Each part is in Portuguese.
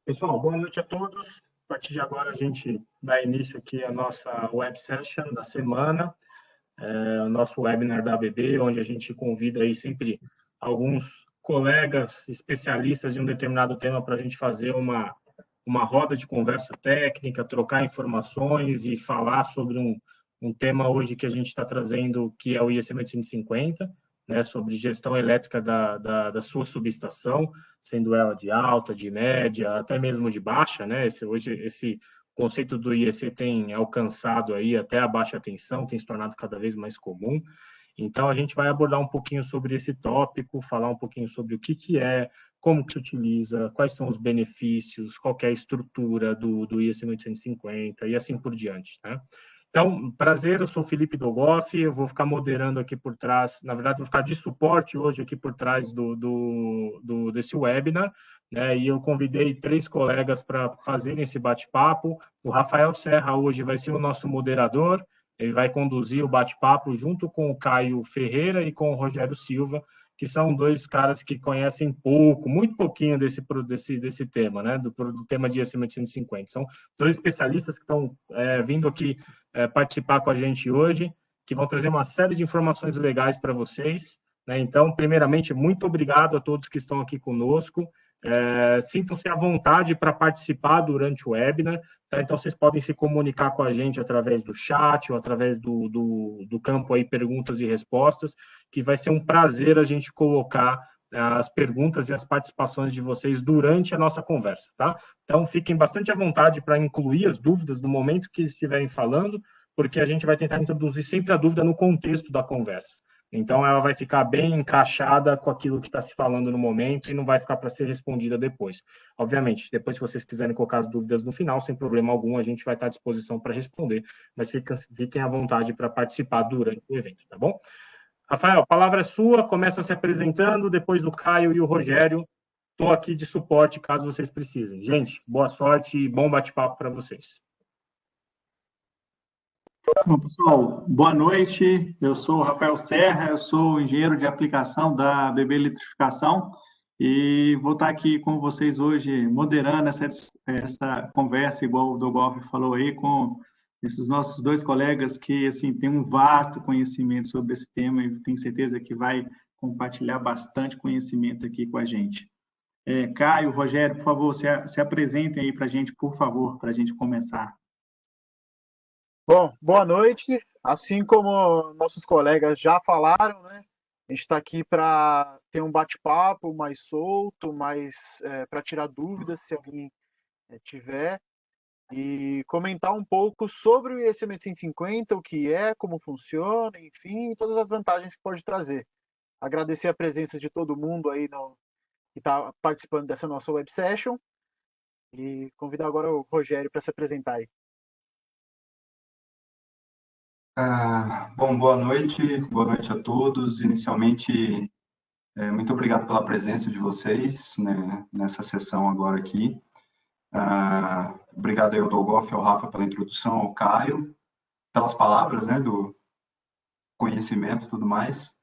Pessoal, boa noite a todos. A partir de agora, a gente dá início aqui à nossa web session da semana, o nosso webinar da ABB, onde a gente convida aí sempre alguns colegas especialistas de um determinado tema para a gente fazer uma roda de conversa técnica, trocar informações e falar sobre um tema hoje que a gente está trazendo, que é o IEC 850, né, sobre gestão elétrica da sua subestação, sendo ela de alta, de média, até mesmo de baixa, né? Hoje esse conceito do IEC tem alcançado aí até a baixa tensão, tem se tornado cada vez mais comum. Então, a gente vai abordar um pouquinho sobre esse tópico, falar um pouquinho sobre o que é, como que se utiliza, quais são os benefícios, qual é a estrutura do IEC 850 e assim por diante, né? Então, prazer, eu sou o Felipe Dogoff, eu vou ficar moderando aqui por trás, na verdade, vou ficar de suporte hoje aqui por trás desse webinar, né? E eu convidei 3 colegas para fazerem esse bate-papo. O Rafael Serra hoje vai ser o nosso moderador, ele vai conduzir o bate-papo junto com o Caio Ferreira e com o Rogério Silva, que são 2 caras que conhecem pouco, muito pouquinho desse tema, né? Do tema de IEC 850. São 2 especialistas que estão vindo aqui participar com a gente hoje, que vão trazer uma série de informações legais para vocês, né? Então, primeiramente, muito obrigado a todos que estão aqui conosco. Sintam-se à vontade para participar durante o webinar, tá? Então, vocês podem se comunicar com a gente através do chat ou através do campo aí, perguntas e respostas, que vai ser um prazer a gente colocar as perguntas e as participações de vocês durante a nossa conversa, tá? Então, fiquem bastante à vontade para incluir as dúvidas no momento que estiverem falando, porque a gente vai tentar introduzir sempre a dúvida no contexto da conversa. Então, ela vai ficar bem encaixada com aquilo que está se falando no momento e não vai ficar para ser respondida depois. Obviamente, depois, se vocês quiserem colocar as dúvidas no final, sem problema algum, a gente vai estar à disposição para responder, mas fiquem à vontade para participar durante o evento, tá bom? Rafael, a palavra é sua, começa se apresentando, depois o Caio e o Rogério. Estou aqui de suporte caso vocês precisem. Gente, boa sorte e bom bate-papo para vocês. Bom, pessoal, boa noite. Eu sou o Rafael Serra, eu sou engenheiro de aplicação da ABB Eletrificação e vou estar aqui com vocês hoje moderando essa conversa, igual o Dogoff falou aí, com esses nossos 2 colegas que assim têm um vasto conhecimento sobre esse tema e tenho certeza que vai compartilhar bastante conhecimento aqui com a gente. Caio, Rogério, por favor, se apresentem aí para a gente, por favor, para a gente começar. Bom, boa noite. Assim como nossos colegas já falaram, né? A gente está aqui para ter um bate-papo mais solto, mais para tirar dúvidas, se alguém tiver, e comentar um pouco sobre o IEC 850, o que é, como funciona, enfim, todas as vantagens que pode trazer. Agradecer a presença de todo mundo aí que está participando dessa nossa web session e convidar agora o Rogério para se apresentar aí. Bom, boa noite a todos. Inicialmente, muito obrigado pela presença de vocês, né, nessa sessão agora aqui. Obrigado aí ao Dogoff e ao Rafa pela introdução, ao Caio, pelas palavras, né, do conhecimento e tudo mais.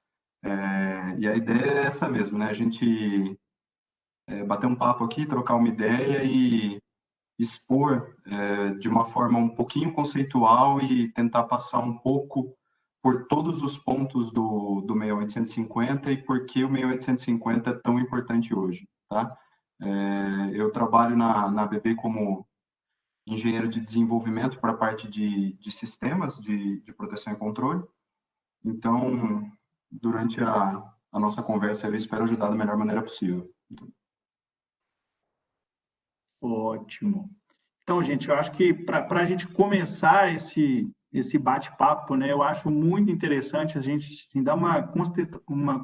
E a ideia é essa mesmo, né, a gente bater um papo aqui, trocar uma ideia e expor de uma forma um pouquinho conceitual e tentar passar um pouco por todos os pontos do 6850 e por que o 6850 é tão importante hoje, tá? Eu trabalho na ABB como engenheiro de desenvolvimento para a parte de sistemas de proteção e controle. Então, durante a nossa conversa, eu espero ajudar da melhor maneira possível. Ótimo. Então, gente, eu acho que para a gente começar esse bate-papo, né, eu acho muito interessante a gente assim, dar uma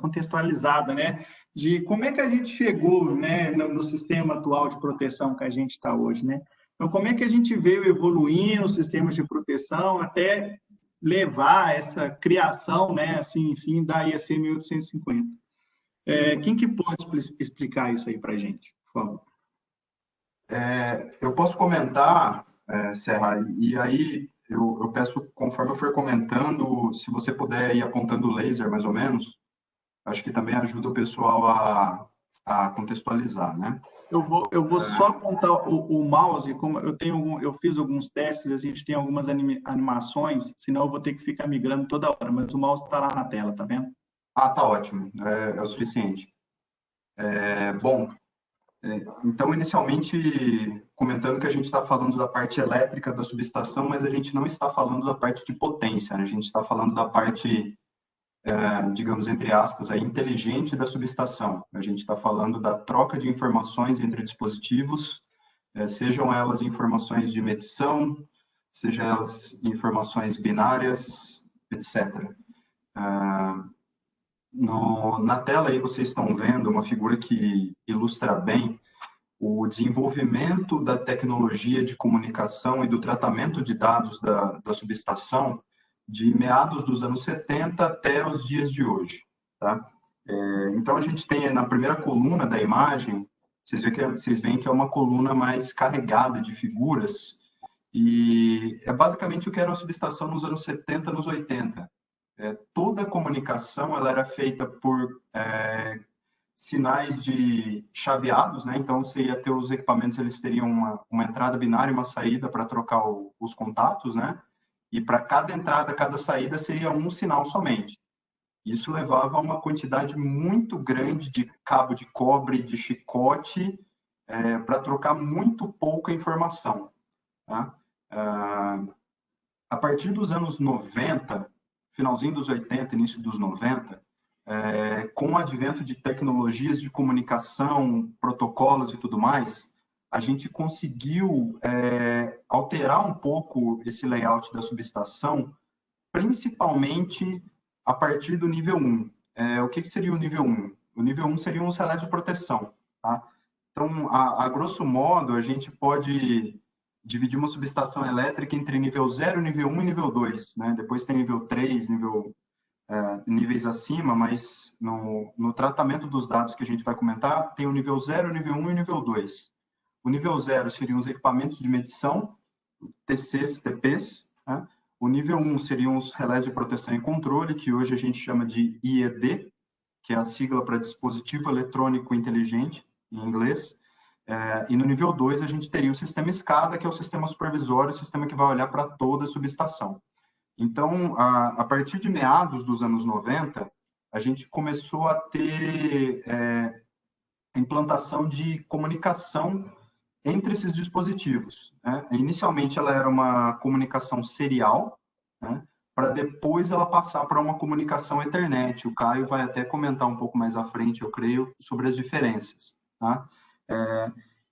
contextualizada, né, de como é que a gente chegou, né, no sistema atual de proteção que a gente está hoje, né? Então, como é que a gente veio evoluindo os sistemas de proteção até levar essa criação, né, assim, enfim, da IEC 1850. Quem que pode explicar isso aí para a gente, por favor? Eu posso comentar, Serra, e aí eu peço, conforme eu for comentando, se você puder ir apontando o laser, mais ou menos, acho que também ajuda o pessoal a contextualizar, né? Eu vou só apontar o mouse, como eu fiz alguns testes, a gente tem algumas animações, senão eu vou ter que ficar migrando toda hora, mas o mouse está lá na tela, tá vendo? Ah, tá ótimo, é o suficiente. Bom, então, inicialmente, comentando que a gente está falando da parte elétrica da subestação, mas a gente não está falando da parte de potência, né? A gente está falando da parte, digamos, entre aspas, inteligente da subestação. A gente está falando da troca de informações entre dispositivos, sejam elas informações de medição, sejam elas informações binárias, etc. Na tela aí vocês estão vendo uma figura que ilustra bem o desenvolvimento da tecnologia de comunicação e do tratamento de dados da subestação de meados dos anos 70 até os dias de hoje. Tá? Então, a gente tem na primeira coluna da imagem, vocês veem que é uma coluna mais carregada de figuras, e é basicamente o que era a subestação nos anos 70, nos 80. Toda a comunicação ela era feita por sinais de chaveados, né? Então, você ia ter os equipamentos, eles teriam uma entrada binária e uma saída para trocar os contatos, né? E para cada entrada, cada saída, seria um sinal somente. Isso levava a uma quantidade muito grande de cabo de cobre, de chicote, para trocar muito pouca informação. Tá? A partir dos anos 90, finalzinho dos 80, início dos 90, com o advento de tecnologias de comunicação, protocolos e tudo mais, a gente conseguiu alterar um pouco esse layout da subestação, principalmente a partir do nível 1. O que seria o nível 1? O nível 1 seriam os relés de proteção. Tá? Então, a grosso modo, a gente pode dividir uma subestação elétrica entre nível 0, nível 1 e nível 2. Né? Depois tem nível 3, níveis acima, mas no tratamento dos dados que a gente vai comentar, tem o nível 0, o nível 1 e o nível 2. O nível 0 seriam os equipamentos de medição, TCs, TPs. Né? O nível 1 seriam os relés de proteção e controle, que hoje a gente chama de IED, que é a sigla para dispositivo eletrônico inteligente, em inglês. E no nível 2 a gente teria o sistema SCADA, que é o sistema supervisório, o sistema que vai olhar para toda a subestação. Então, a partir de meados dos anos 90, a gente começou a ter implantação de comunicação entre esses dispositivos. Né? Inicialmente, ela era uma comunicação serial, né? Para depois ela passar para uma comunicação Ethernet. O Caio vai até comentar um pouco mais à frente, eu creio, sobre as diferenças. Tá?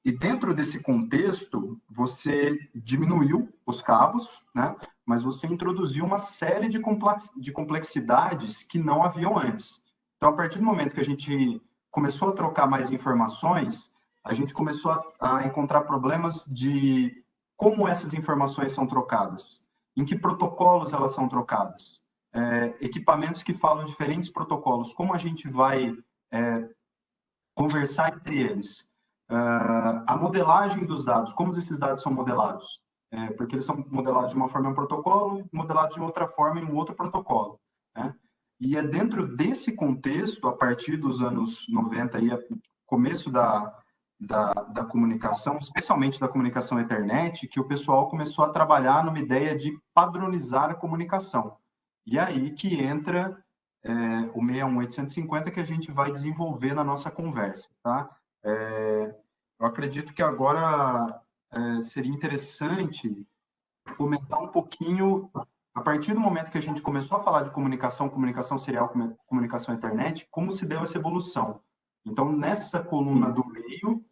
E dentro desse contexto, você diminuiu os cabos, né? Mas você introduziu uma série de complexidades que não haviam antes. Então, a partir do momento que a gente começou a trocar mais informações, a gente começou a encontrar problemas de como essas informações são trocadas, em que protocolos elas são trocadas, equipamentos que falam diferentes protocolos, como a gente vai conversar entre eles. A modelagem dos dados, como esses dados são modelados? Porque eles são modelados de uma forma em um protocolo, modelados de outra forma em um outro protocolo. Né? E é dentro desse contexto, a partir dos anos 90, e começo da comunicação, especialmente da comunicação Ethernet, que o pessoal começou a trabalhar numa ideia de padronizar a comunicação. E aí que entra o 61850 que a gente vai desenvolver na nossa conversa. Tá? Eu acredito que agora seria interessante comentar um pouquinho, a partir do momento que a gente começou a falar de comunicação serial, comunicação Ethernet, como se deu essa evolução. Então, nessa coluna do meio,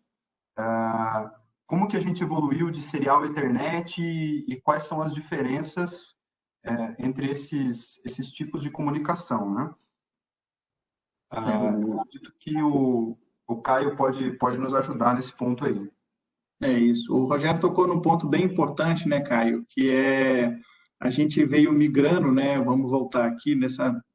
como que a gente evoluiu de serial Ethernet e quais são as diferenças entre esses tipos de comunicação, né? Eu acredito que o Caio pode nos ajudar nesse ponto aí. É isso. O Rogério tocou num ponto bem importante, né, Caio? Que a gente veio migrando, né? Vamos voltar aqui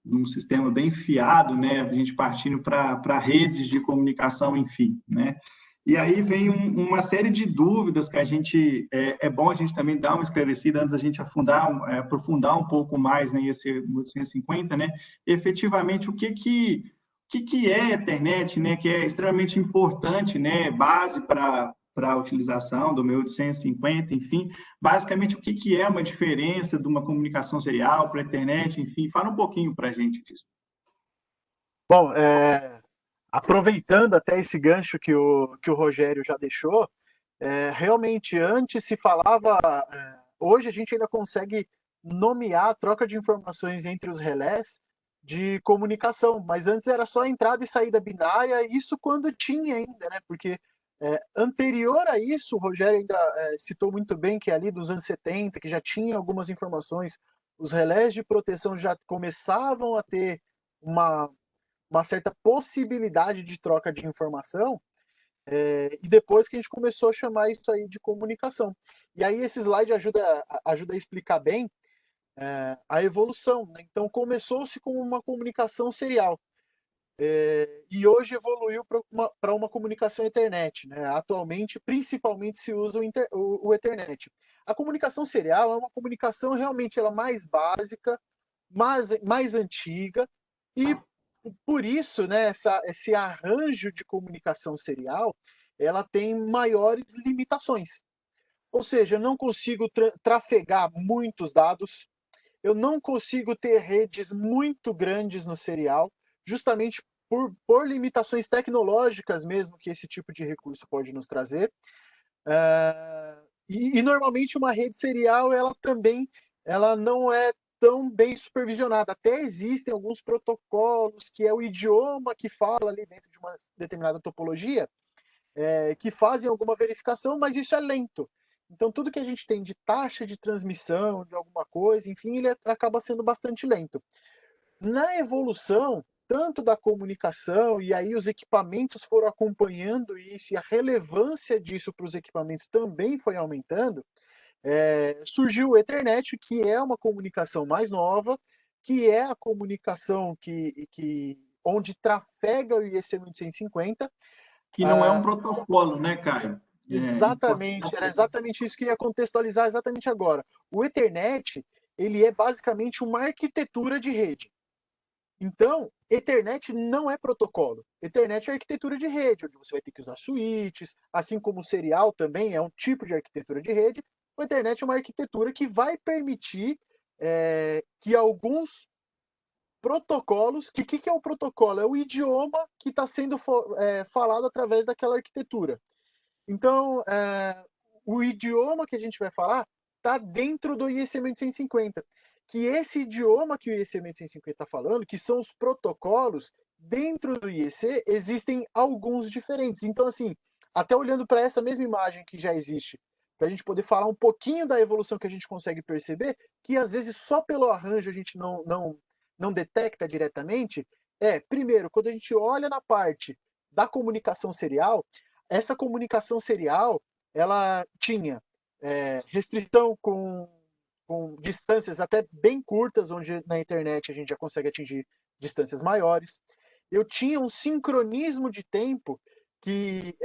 num sistema bem fiado, né? A gente partindo para redes de comunicação, enfim, né? E aí vem uma série de dúvidas que a gente é bom a gente também dar uma esclarecida antes da gente aprofundar um pouco mais, né? Esse 850, né? Efetivamente, o que que é a Ethernet, né, que é extremamente importante, né, base para a utilização do meu 850, enfim, basicamente o que é uma diferença de uma comunicação serial para a Ethernet, enfim, fala um pouquinho para a gente disso. Bom, aproveitando até esse gancho que o Rogério já deixou, realmente antes se falava, hoje a gente ainda consegue nomear a troca de informações entre os relés de comunicação, mas antes era só entrada e saída binária, isso quando tinha ainda, né? Porque anterior a isso, o Rogério ainda citou muito bem que ali dos anos 70, que já tinha algumas informações, os relés de proteção já começavam a ter uma, uma certa possibilidade de troca de informação, e depois que a gente começou a chamar isso aí de comunicação. E aí esse slide ajuda a explicar bem a evolução, né? Então começou-se com uma comunicação serial, e hoje evoluiu para uma comunicação Ethernet, né? Atualmente, principalmente se usa o Ethernet. A comunicação serial é uma comunicação realmente ela mais básica, mais antiga, e por isso, né, esse arranjo de comunicação serial, ela tem maiores limitações. Ou seja, eu não consigo trafegar muitos dados, eu não consigo ter redes muito grandes no serial, justamente por limitações tecnológicas mesmo que esse tipo de recurso pode nos trazer. E normalmente uma rede serial, ela também ela não é tão bem supervisionada. Até existem alguns protocolos que é o idioma que fala ali dentro de uma determinada topologia, que fazem alguma verificação, mas isso é lento. Então, tudo que a gente tem de taxa de transmissão, de alguma coisa, enfim, ele acaba sendo bastante lento. Na evolução, tanto da comunicação, e aí os equipamentos foram acompanhando isso, e a relevância disso para os equipamentos também foi aumentando, surgiu o Ethernet, que é uma comunicação mais nova, que é a comunicação onde trafega o IEC 850. Que não é um protocolo, né, Caio? Exatamente, era exatamente isso que ia contextualizar exatamente agora. O Ethernet, ele é basicamente uma arquitetura de rede. Então, Ethernet não é protocolo. Ethernet é arquitetura de rede, onde você vai ter que usar switches, assim como o serial também é um tipo de arquitetura de rede. O Ethernet é uma arquitetura que vai permitir que alguns protocolos, que é o protocolo? É o idioma que está sendo falado através daquela arquitetura. Então, o idioma que a gente vai falar está dentro do IEC 1150. Que esse idioma que o IEC 1150 está falando, que são os protocolos, dentro do IEC existem alguns diferentes. Então, assim, até olhando para essa mesma imagem que já existe, para a gente poder falar um pouquinho da evolução que a gente consegue perceber, que às vezes só pelo arranjo a gente não detecta diretamente, primeiro, quando a gente olha na parte da comunicação serial, essa comunicação serial, ela tinha restrição com distâncias até bem curtas, onde na internet a gente já consegue atingir distâncias maiores. Eu tinha um sincronismo de tempo, que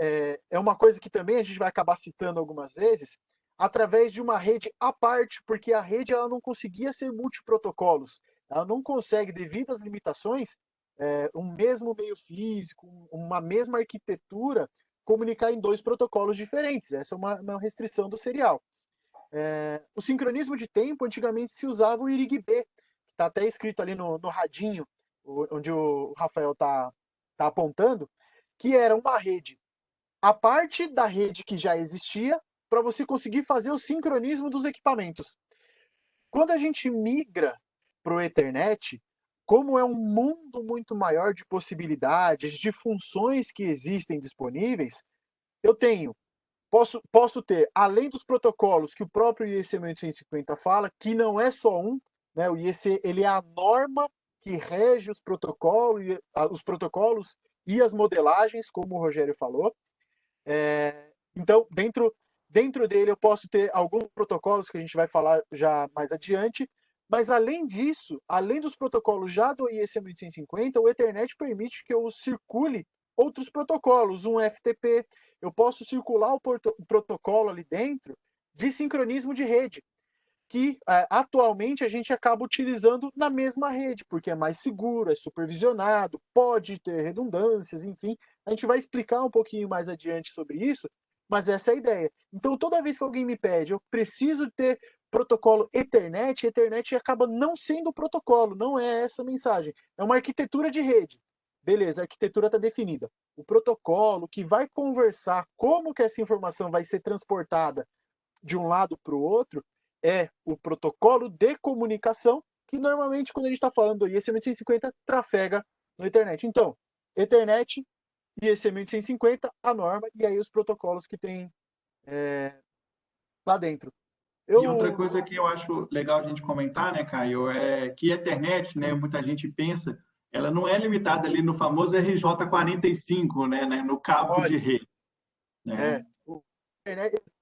é uma coisa que também a gente vai acabar citando algumas vezes, através de uma rede à parte, porque a rede ela não conseguia ser multiprotocolos. Ela não consegue, devido às limitações, um mesmo meio físico, uma mesma arquitetura, comunicar em dois protocolos diferentes. Essa é uma restrição do serial. O sincronismo de tempo, antigamente se usava o IRIG-B, que está até escrito ali no radinho, onde o Rafael está apontando, que era uma rede, a parte da rede que já existia, para você conseguir fazer o sincronismo dos equipamentos. Quando a gente migra para o Ethernet, como é um mundo muito maior de possibilidades, de funções que existem disponíveis, eu posso ter, além dos protocolos que o próprio IEC 1850 fala, que não é só um, né? O IEC ele é a norma que rege os protocolos e as modelagens, como o Rogério falou. Então, dentro dele eu posso ter alguns protocolos que a gente vai falar já mais adiante, mas além disso, além dos protocolos já do IEC 1850, o Ethernet permite que eu circule outros protocolos, um FTP, eu posso circular o protocolo ali dentro de sincronismo de rede. que atualmente a gente acaba utilizando na mesma rede, porque é mais seguro, é supervisionado, pode ter redundâncias, enfim. A gente vai explicar um pouquinho mais adiante sobre isso, mas essa é a ideia. Então, toda vez que alguém me pede, eu preciso ter protocolo Ethernet, Ethernet acaba não sendo o protocolo, não é essa a mensagem. É uma arquitetura de rede. Beleza, a arquitetura está definida. O protocolo que vai conversar como que essa informação vai ser transportada de um lado para o outro é o protocolo de comunicação, que normalmente, quando a gente está falando do IEC-1850, trafega no Ethernet. Então, Ethernet, IEC-1850, a norma, e aí os protocolos que tem lá dentro. E outra coisa que eu acho legal a gente comentar, né, Caio, é que a Ethernet, né, muita gente pensa, ela não é limitada ali no famoso RJ45, né, no cabo de rede. Né?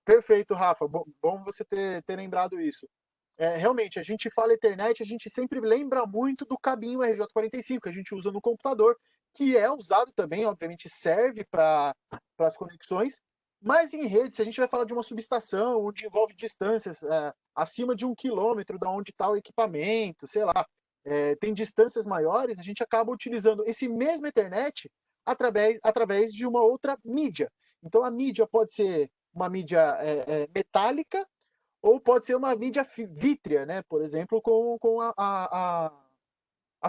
Perfeito, Rafa. Bom você ter lembrado isso. Realmente, a gente fala Ethernet, a gente sempre lembra muito do cabinho RJ45 que a gente usa no computador, que é usado também, obviamente, serve para as conexões, mas em rede, se a gente vai falar de uma subestação, onde envolve distâncias acima de 1 quilômetro da onde está o equipamento, sei lá, tem distâncias maiores, a gente acaba utilizando esse mesmo Ethernet através de uma outra mídia. Então, a mídia pode ser uma mídia metálica, ou pode ser uma mídia vítrea, né? Por exemplo, com a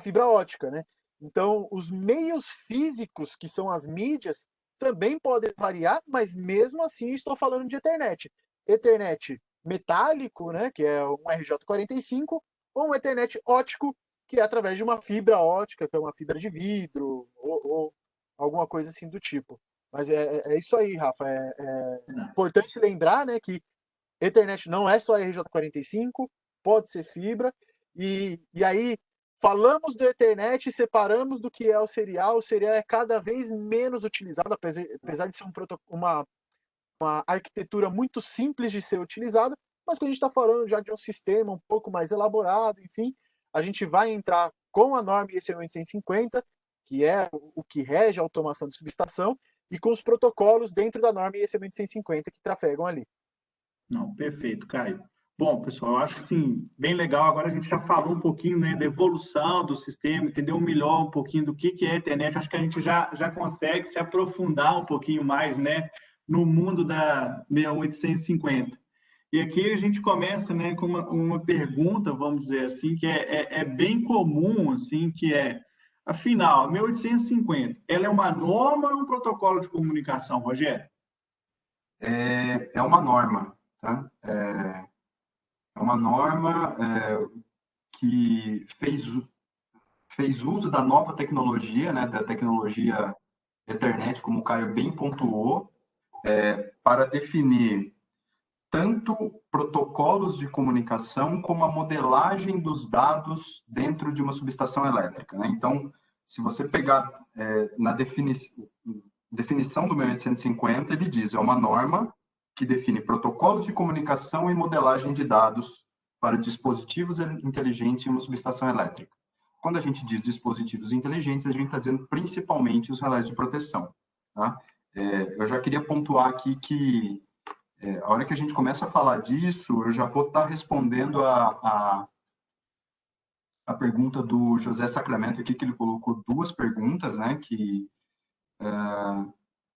fibra ótica, né? Então, os meios físicos, que são as mídias, também podem variar, mas mesmo assim estou falando de Ethernet. Ethernet metálico, né? Que é um RJ45, ou um Ethernet ótico, que é através de uma fibra ótica, que é uma fibra de vidro, ou alguma coisa assim do tipo. Mas é isso aí, Rafa. É importante lembrar, né, que Ethernet não é só RJ45, pode ser fibra, e aí falamos do Ethernet e separamos do que é o serial é cada vez menos utilizado, apesar de ser uma arquitetura muito simples de ser utilizada, mas quando a gente está falando já de um sistema um pouco mais elaborado, enfim, a gente vai entrar com a norma IEC 850, que é o que rege a automação de subestação, e com os protocolos dentro da norma IEC 850 que trafegam ali. Não, perfeito, Caio. Bom, pessoal, eu acho que sim, bem legal. Agora a gente já falou um pouquinho, né, da evolução do sistema, entendeu melhor um pouquinho do que é a internet. Acho que a gente já consegue se aprofundar um pouquinho mais, né, no mundo da 6850. E aqui a gente começa, né, com uma pergunta, vamos dizer assim, que é bem comum, assim, que afinal, a 6850, ela é uma norma ou é um protocolo de comunicação, Rogério? É uma norma, tá? É uma norma que fez uso da nova tecnologia, né, da tecnologia Ethernet, como o Caio bem pontuou, para definir tanto protocolos de comunicação como a modelagem dos dados dentro de uma subestação elétrica, né? Então, se você pegar na definição do 1850, ele diz, é uma norma que define protocolos de comunicação e modelagem de dados para dispositivos inteligentes em uma subestação elétrica. Quando a gente diz dispositivos inteligentes, a gente está dizendo principalmente os relés de proteção. Tá? Eu já queria pontuar aqui que a hora que a gente começa a falar disso, eu já vou estar respondendo a pergunta do José Sacramento aqui, que ele colocou duas perguntas, né,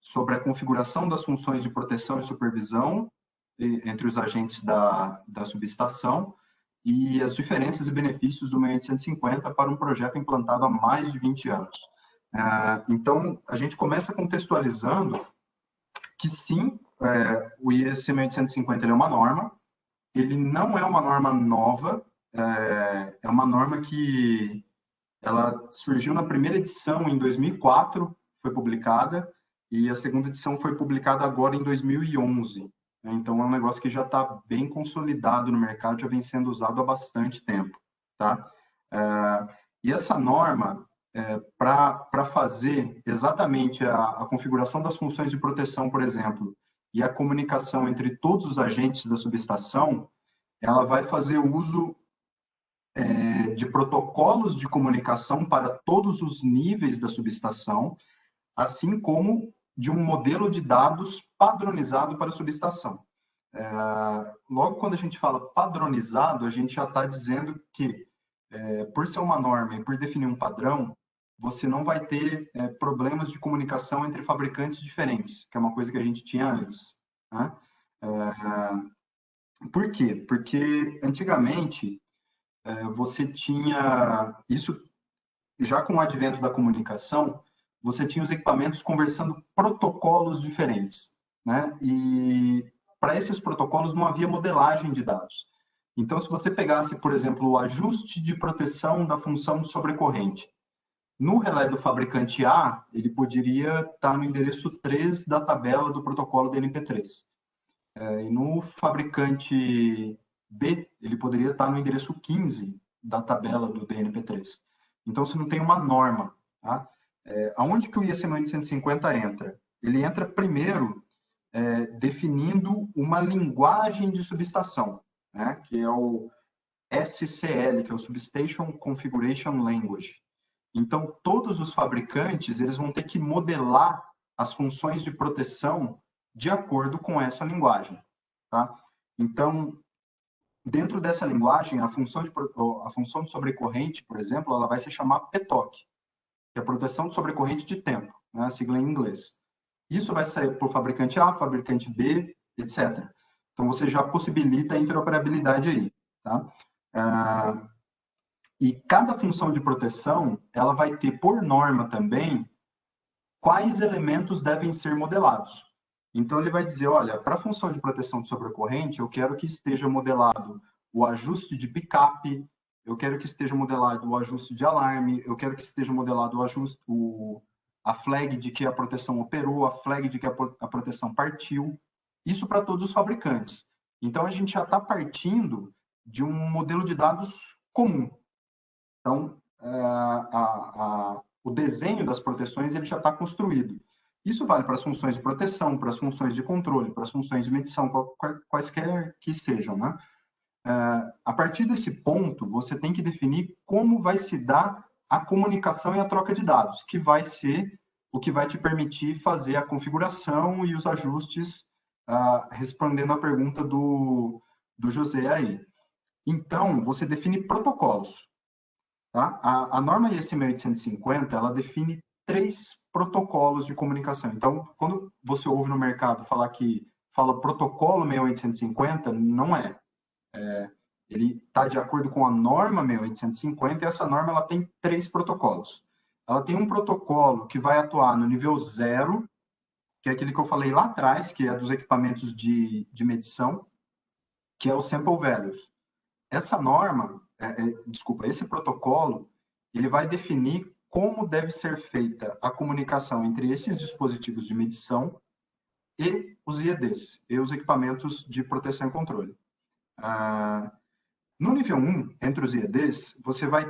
sobre a configuração das funções de proteção e supervisão entre os agentes da subestação e as diferenças e benefícios do 1850 para um projeto implantado há mais de 20 anos. Então, a gente começa contextualizando que sim, o IEC 1850 ele é uma norma, ele não é uma norma nova, é uma norma que ela surgiu na primeira edição em 2004, foi publicada, e a segunda edição foi publicada agora em 2011. Então, é um negócio que já está bem consolidado no mercado, já vem sendo usado há bastante tempo. Tá? E essa norma, para fazer exatamente a configuração das funções de proteção, por exemplo, e a comunicação entre todos os agentes da subestação, ela vai fazer uso de protocolos de comunicação para todos os níveis da subestação, assim como de um modelo de dados padronizado para a subestação. Logo quando a gente fala padronizado, a gente já está dizendo que, por ser uma norma e por definir um padrão, você não vai ter problemas de comunicação entre fabricantes diferentes, que é uma coisa que a gente tinha antes, né? Por quê? Porque antigamente você tinha isso, já com o advento da comunicação, você tinha os equipamentos conversando protocolos diferentes, né? E para esses protocolos não havia modelagem de dados. Então, se você pegasse, por exemplo, o ajuste de proteção da função de sobrecorrente, no relé do fabricante A, ele poderia estar no endereço 3 da tabela do protocolo DNP3. E no fabricante B, ele poderia estar no endereço 15 da tabela do DNP3. Então, você não tem uma norma. Tá? Aonde que o IEC 850 entra? Ele entra primeiro definindo uma linguagem de subestação, né? Que é o SCL, que é o Substation Configuration Language. Então, todos os fabricantes eles vão ter que modelar as funções de proteção de acordo com essa linguagem. Tá? Então, dentro dessa linguagem, a função de sobrecorrente, por exemplo, ela vai se chamar PTOC, que é proteção de sobrecorrente de tempo, né? A sigla em inglês. Isso vai sair por fabricante A, fabricante B, etc. Então, você já possibilita a interoperabilidade aí. Tá? E cada função de proteção, ela vai ter, por norma também, quais elementos devem ser modelados. Então, ele vai dizer, olha, para a função de proteção de sobrecorrente, eu quero que esteja modelado o ajuste de pick-up, eu quero que esteja modelado o ajuste de alarme, eu quero que esteja modelado o ajuste, a flag de que a proteção operou, a flag de que a proteção partiu. Isso para todos os fabricantes. Então, a gente já está partindo de um modelo de dados comum. Então, o desenho das proteções ele já está construído. Isso vale para as funções de proteção, para as funções de controle, para as funções de medição, quaisquer que sejam, né? A partir desse ponto, você tem que definir como vai se dar a comunicação e a troca de dados, que vai ser o que vai te permitir fazer a configuração e os ajustes, respondendo a pergunta do José aí. Então, você define protocolos. Tá? A norma IEC 1850, ela define 3 protocolos de comunicação. Então, quando você ouve no mercado fala protocolo 1850, não é. Ele está de acordo com a norma 1850 e essa norma ela tem 3 protocolos. Ela tem um protocolo que vai atuar no nível 0, que é aquele que eu falei lá atrás, que é dos equipamentos de medição, que é o Sample Values. Essa norma, esse protocolo, ele vai definir como deve ser feita a comunicação entre esses dispositivos de medição e os IEDs, e os equipamentos de proteção e controle. No nível 1, entre os IEDs, você vai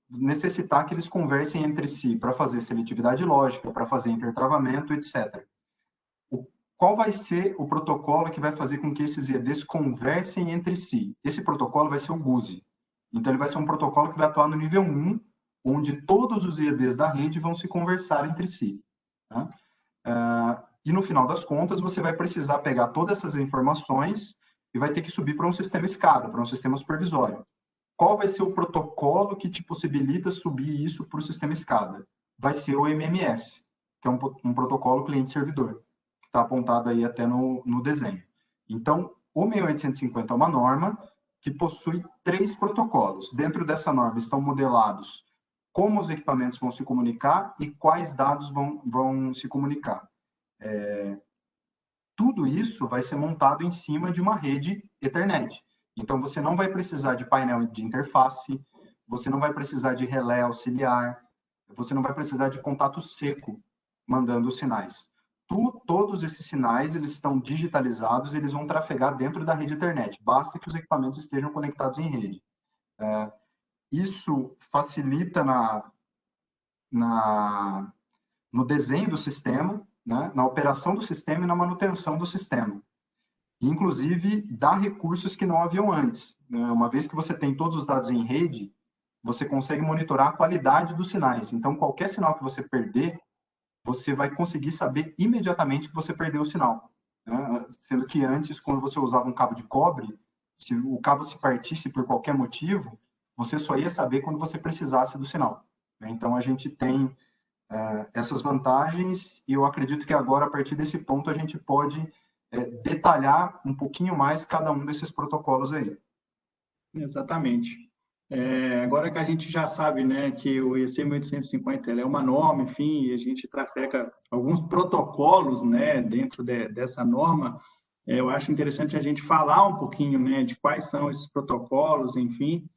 necessitar que eles conversem entre si para fazer seletividade lógica, para fazer intertravamento, etc. Qual vai ser o protocolo que vai fazer com que esses IEDs conversem entre si? Esse protocolo vai ser o GUSI. Então, ele vai ser um protocolo que vai atuar no nível 1, onde todos os IEDs da rede vão se conversar entre si. Tá? E, no final das contas, você vai precisar pegar todas essas informações e vai ter que subir para um sistema SCADA, para um sistema supervisório. Qual vai ser o protocolo que te possibilita subir isso para o sistema SCADA? Vai ser o MMS, que é um protocolo cliente-servidor. Está apontado aí até no desenho. Então, o 1850 é uma norma que possui 3 protocolos. Dentro dessa norma estão modelados como os equipamentos vão se comunicar e quais dados vão se comunicar. Tudo isso vai ser montado em cima de uma rede Ethernet. Então, você não vai precisar de painel de interface, você não vai precisar de relé auxiliar, você não vai precisar de contato seco mandando os sinais. Todos esses sinais eles estão digitalizados, eles vão trafegar dentro da rede Ethernet. Basta que os equipamentos estejam conectados em rede. Isso facilita no desenho do sistema, né, na operação do sistema e na manutenção do sistema. Inclusive, dá recursos que não haviam antes. Uma vez que você tem todos os dados em rede, você consegue monitorar a qualidade dos sinais. Então, qualquer sinal que você perder, você vai conseguir saber imediatamente que você perdeu o sinal. né? Sendo que antes, quando você usava um cabo de cobre, se o cabo se partisse por qualquer motivo, você só ia saber quando você precisasse do sinal, né? Então, a gente tem essas vantagens, e eu acredito que agora, a partir desse ponto, a gente pode detalhar um pouquinho mais cada um desses protocolos aí. Exatamente. Agora que a gente já sabe, né, que o IEC 1850 é uma norma, enfim, e a gente trafega alguns protocolos, né, dentro dessa norma, eu acho interessante a gente falar um pouquinho, né, de quais são esses protocolos, enfim.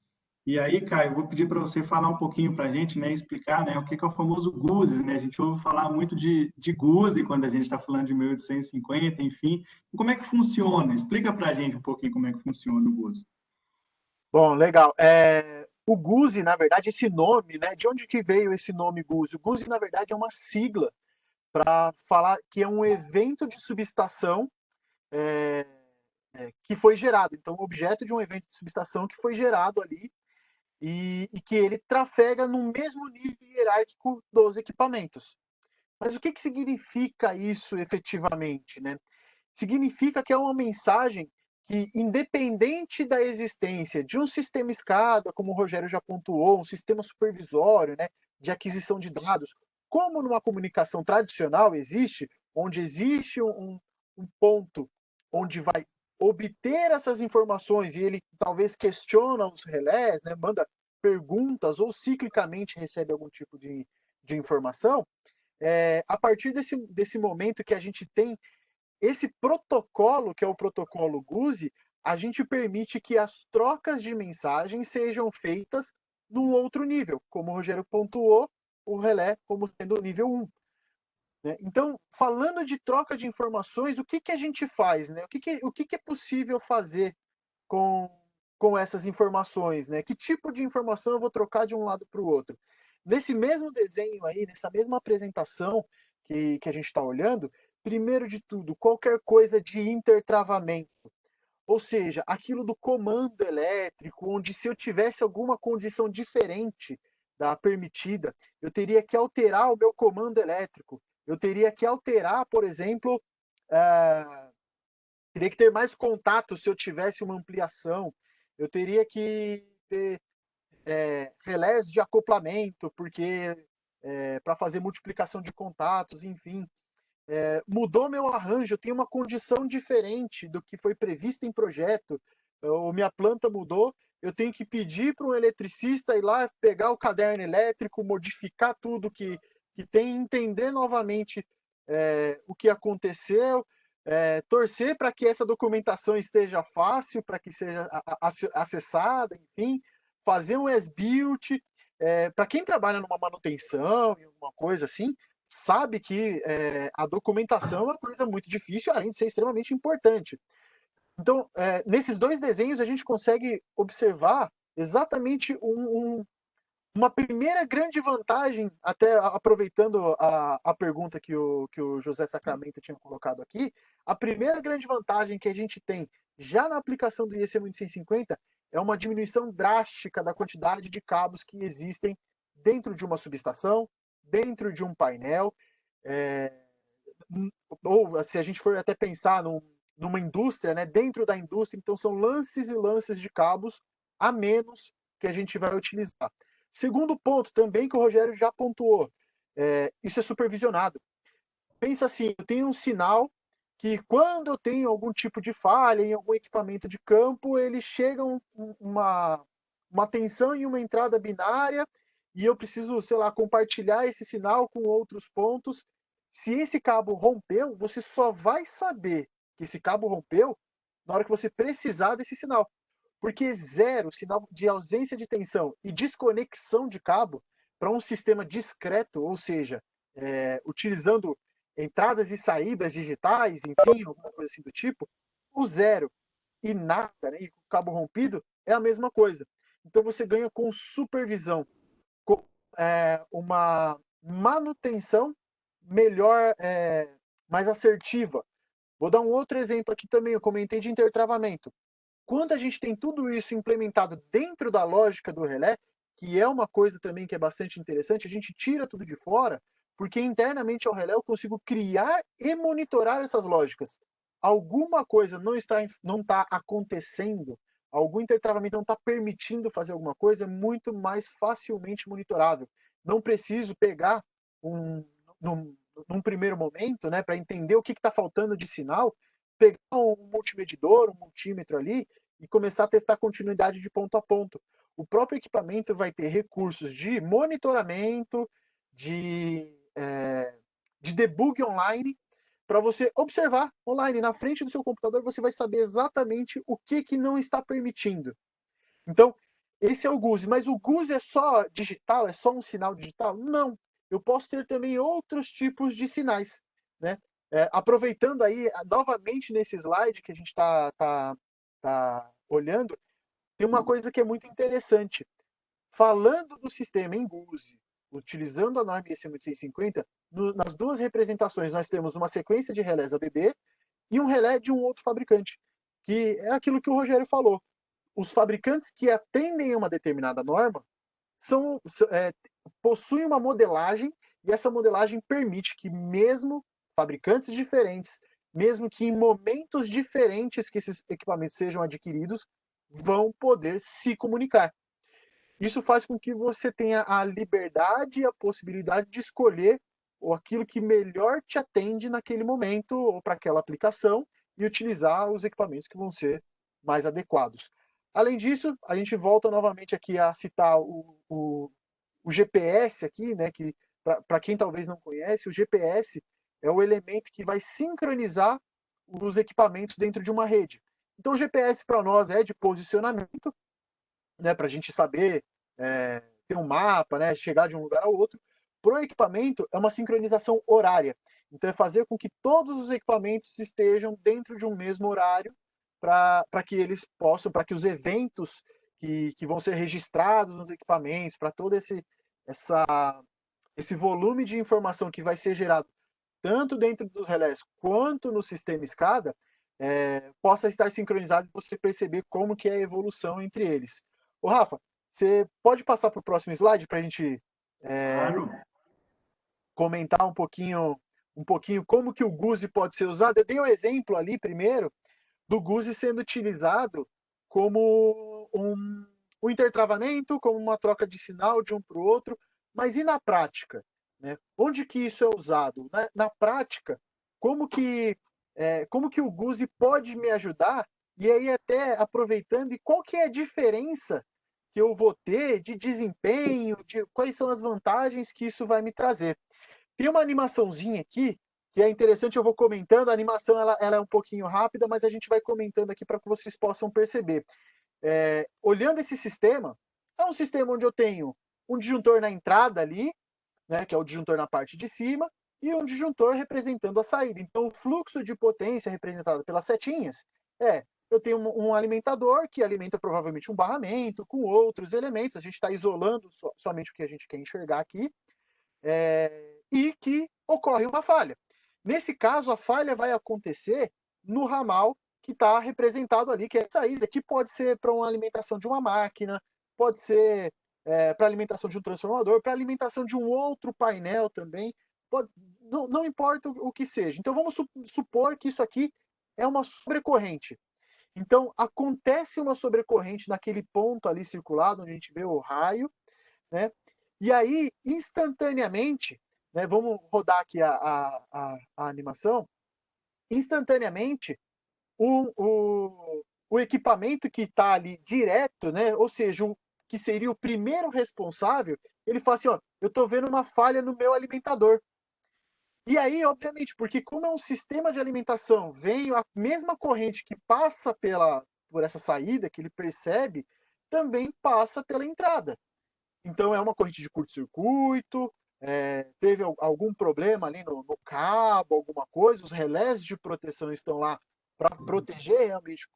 E aí, Caio, eu vou pedir para você falar um pouquinho para a gente, né, explicar, né, o que é o famoso GUSE, né? A gente ouve falar muito de GUSE quando a gente está falando de 1850, enfim. Como é que funciona? Explica para a gente um pouquinho como é que funciona o GUSE. Bom, legal. O GUSE, na verdade, esse nome, né? De onde que veio esse nome GUSE? O GUSE, na verdade, é uma sigla para falar que é um evento de subestação é, que foi gerado. Então, o objeto de um evento de subestação que foi gerado ali e que ele trafega no mesmo nível hierárquico dos equipamentos. Mas o que significa isso efetivamente, né? Significa que é uma mensagem que, independente da existência de um sistema escada, como o Rogério já pontuou, um sistema supervisório, né, de aquisição de dados, como numa comunicação tradicional existe, onde existe um ponto onde vai obter essas informações e ele talvez questiona os relés, né, manda perguntas ou ciclicamente recebe algum tipo de informação, a partir desse momento que a gente tem esse protocolo, que é o protocolo GUSE, a gente permite que as trocas de mensagens sejam feitas num outro nível, como o Rogério pontuou, o relé como sendo o nível 1. Né? Então, falando de troca de informações, o que a gente faz? Né? O que é possível fazer com essas informações? Né? Que tipo de informação eu vou trocar de um lado para o outro? Nesse mesmo desenho aí, nessa mesma apresentação que a gente está olhando, primeiro de tudo, qualquer coisa de intertravamento, ou seja, aquilo do comando elétrico, onde se eu tivesse alguma condição diferente da permitida, eu teria que alterar o meu comando elétrico. Eu teria que alterar, por exemplo, teria que ter mais contato se eu tivesse uma ampliação. Eu teria que ter relés de acoplamento, porque para fazer multiplicação de contatos, enfim. Mudou meu arranjo, eu tenho uma condição diferente do que foi previsto em projeto, ou minha planta mudou, eu tenho que pedir para um eletricista ir lá, pegar o caderno elétrico, modificar tudo que tem, entender novamente o que aconteceu, torcer para que essa documentação esteja fácil, para que seja acessada, enfim, fazer um as-built. Para quem trabalha numa manutenção, em alguma coisa assim, sabe que a documentação é uma coisa muito difícil, além de ser extremamente importante. Então, nesses dois desenhos, a gente consegue observar exatamente uma primeira grande vantagem, até aproveitando a pergunta que o José Sacramento tinha colocado aqui, a primeira grande vantagem que a gente tem já na aplicação do IEC 1850 é uma diminuição drástica da quantidade de cabos que existem dentro de uma subestação, dentro de um painel, ou se a gente for até pensar numa indústria, né, dentro da indústria, então são lances e lances de cabos a menos que a gente vai utilizar. Segundo ponto também que o Rogério já pontuou, isso é supervisionado. Pensa assim, eu tenho um sinal que quando eu tenho algum tipo de falha em algum equipamento de campo, ele chega uma tensão em uma entrada binária e eu preciso, sei lá, compartilhar esse sinal com outros pontos. Se esse cabo rompeu, você só vai saber que esse cabo rompeu na hora que você precisar desse sinal. Porque zero, sinal de ausência de tensão e desconexão de cabo para um sistema discreto, ou seja, utilizando entradas e saídas digitais, enfim, alguma coisa assim do tipo, o zero e nada, né, e o cabo rompido é a mesma coisa. Então você ganha com supervisão, com uma manutenção melhor, mais assertiva. Vou dar um outro exemplo aqui também, eu comentei de intertravamento. Quando a gente tem tudo isso implementado dentro da lógica do relé, que é uma coisa também que é bastante interessante, a gente tira tudo de fora, porque internamente ao relé eu consigo criar e monitorar essas lógicas. alguma coisa não está acontecendo, algum intertravamento não está permitindo fazer alguma coisa, é muito mais facilmente monitorável. Não preciso pegar num primeiro momento, né, para entender o que está faltando de sinal, pegar um multimedidor, um multímetro ali e começar a testar a continuidade de ponto a ponto. O próprio equipamento vai ter recursos de monitoramento, de debug online, para você observar online, na frente do seu computador, você vai saber exatamente o que não está permitindo. Então, esse é o GUSE, mas o GUSE é só digital? É só um sinal digital? Não. Eu posso ter também outros tipos de sinais, né? Aproveitando aí, novamente nesse slide que a gente tá olhando, tem uma coisa que é muito interessante. Falando do sistema em GUSE, utilizando a norma IEC 8650, nas duas representações nós temos uma sequência de relés ABB e um relé de um outro fabricante, que é aquilo que o Rogério falou. Os fabricantes que atendem a uma determinada norma possuem uma modelagem, e essa modelagem permite que mesmo fabricantes diferentes, mesmo que em momentos diferentes que esses equipamentos sejam adquiridos, vão poder se comunicar. Isso faz com que você tenha a liberdade e a possibilidade de escolher aquilo que melhor te atende naquele momento ou para aquela aplicação e utilizar os equipamentos que vão ser mais adequados. Além disso, a gente volta novamente aqui a citar o GPS aqui, né, que para quem talvez não conhece, o GPS é o elemento que vai sincronizar os equipamentos dentro de uma rede. Então o GPS para nós é de posicionamento, né, para a gente saber ter um mapa, né, chegar de um lugar ao outro. Para o equipamento, é uma sincronização horária. Então, é fazer com que todos os equipamentos estejam dentro de um mesmo horário para que eles possam, para que os eventos que vão ser registrados nos equipamentos, para todo esse volume de informação que vai ser gerado tanto dentro dos relés quanto no sistema SCADA, possa estar sincronizado e você perceber como que é a evolução entre eles. Ô Rafa, você pode passar para o próximo slide para a gente Claro. comentar um pouquinho como que o GUSE pode ser usado? Eu dei um exemplo ali primeiro do GUSE sendo utilizado como um intertravamento, como uma troca de sinal de um para o outro, mas e na prática? Né? Onde que isso é usado? Na prática, como que o GUSE pode me ajudar? E aí até aproveitando, e qual que é a diferença que eu vou ter de desempenho, de quais são as vantagens que isso vai me trazer? Tem uma animaçãozinha aqui que é interessante, eu vou comentando, a animação ela é um pouquinho rápida, mas a gente vai comentando aqui para que vocês possam perceber. Olhando esse sistema, é um sistema onde eu tenho um disjuntor na entrada ali, né, que é o disjuntor na parte de cima, e um disjuntor representando a saída. Então, o fluxo de potência representado pelas setinhas eu tenho um alimentador que alimenta provavelmente um barramento com outros elementos, a gente está isolando somente o que a gente quer enxergar aqui, e que ocorre uma falha. Nesse caso, a falha vai acontecer no ramal que está representado ali, que é a saída, que pode ser para uma alimentação de uma máquina, pode ser para alimentação de um transformador, para alimentação de um outro painel também, não importa o que seja. Então vamos supor que isso aqui é uma sobrecorrente. Então acontece uma sobrecorrente naquele ponto ali circulado, onde a gente vê o raio, né? E aí, instantaneamente, né, vamos rodar aqui a animação, instantaneamente, o equipamento que está ali direto, né, ou seja, que seria o primeiro responsável, ele fala assim, ó, eu estou vendo uma falha no meu alimentador. E aí, obviamente, porque como é um sistema de alimentação, vem a mesma corrente que passa por essa saída, que ele percebe, também passa pela entrada. Então é uma corrente de curto-circuito, teve algum problema ali no cabo, alguma coisa, os relés de proteção estão lá para proteger realmente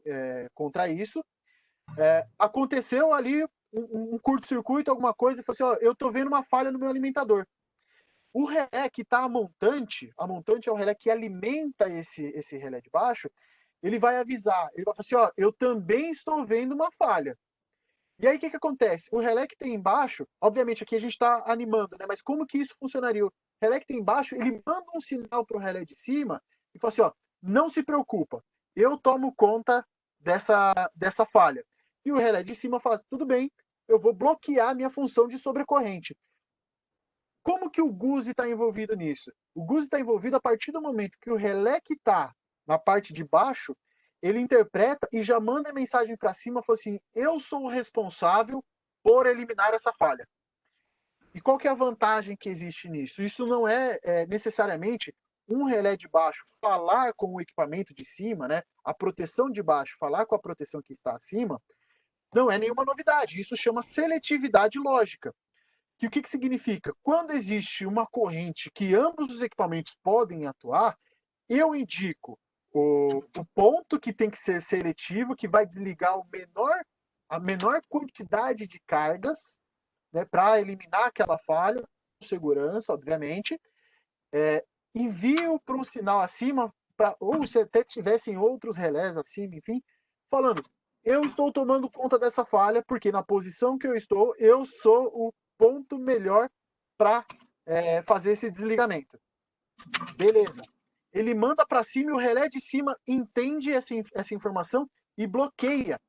contra isso. Aconteceu ali um curto-circuito, alguma coisa, e falou assim, ó, eu estou vendo uma falha no meu alimentador. O relé que está a montante é o relé que alimenta esse relé de baixo, ele vai avisar, ele vai falar assim, ó, eu também estou vendo uma falha. E aí, o que acontece? O relé que tem embaixo, obviamente aqui a gente está animando, né? Mas como que isso funcionaria? O relé que tem embaixo, ele manda um sinal para o relé de cima e fala assim, ó, não se preocupa, eu tomo conta dessa falha. E o relé de cima fala, tudo bem, eu vou bloquear minha função de sobrecorrente. Como que o GUSI está envolvido nisso? O GUSI está envolvido a partir do momento que o relé que está na parte de baixo, ele interpreta e já manda a mensagem para cima, fala assim, eu sou o responsável por eliminar essa falha. E qual que é a vantagem que existe nisso? Isso não é necessariamente um relé de baixo falar com o equipamento de cima, né? A proteção de baixo falar com a proteção que está acima, não é nenhuma novidade. Isso chama seletividade lógica. Que o que significa? Quando existe uma corrente que ambos os equipamentos podem atuar, eu indico o ponto que tem que ser seletivo, que vai desligar a menor quantidade de cargas, né, para eliminar aquela falha, com segurança, obviamente. Envio para um sinal acima, ou se até tivessem outros relés acima, enfim, falando, eu estou tomando conta dessa falha, porque na posição que eu sou o ponto melhor para fazer esse desligamento. Beleza. Ele manda para cima e o relé de cima entende essa informação e bloqueia.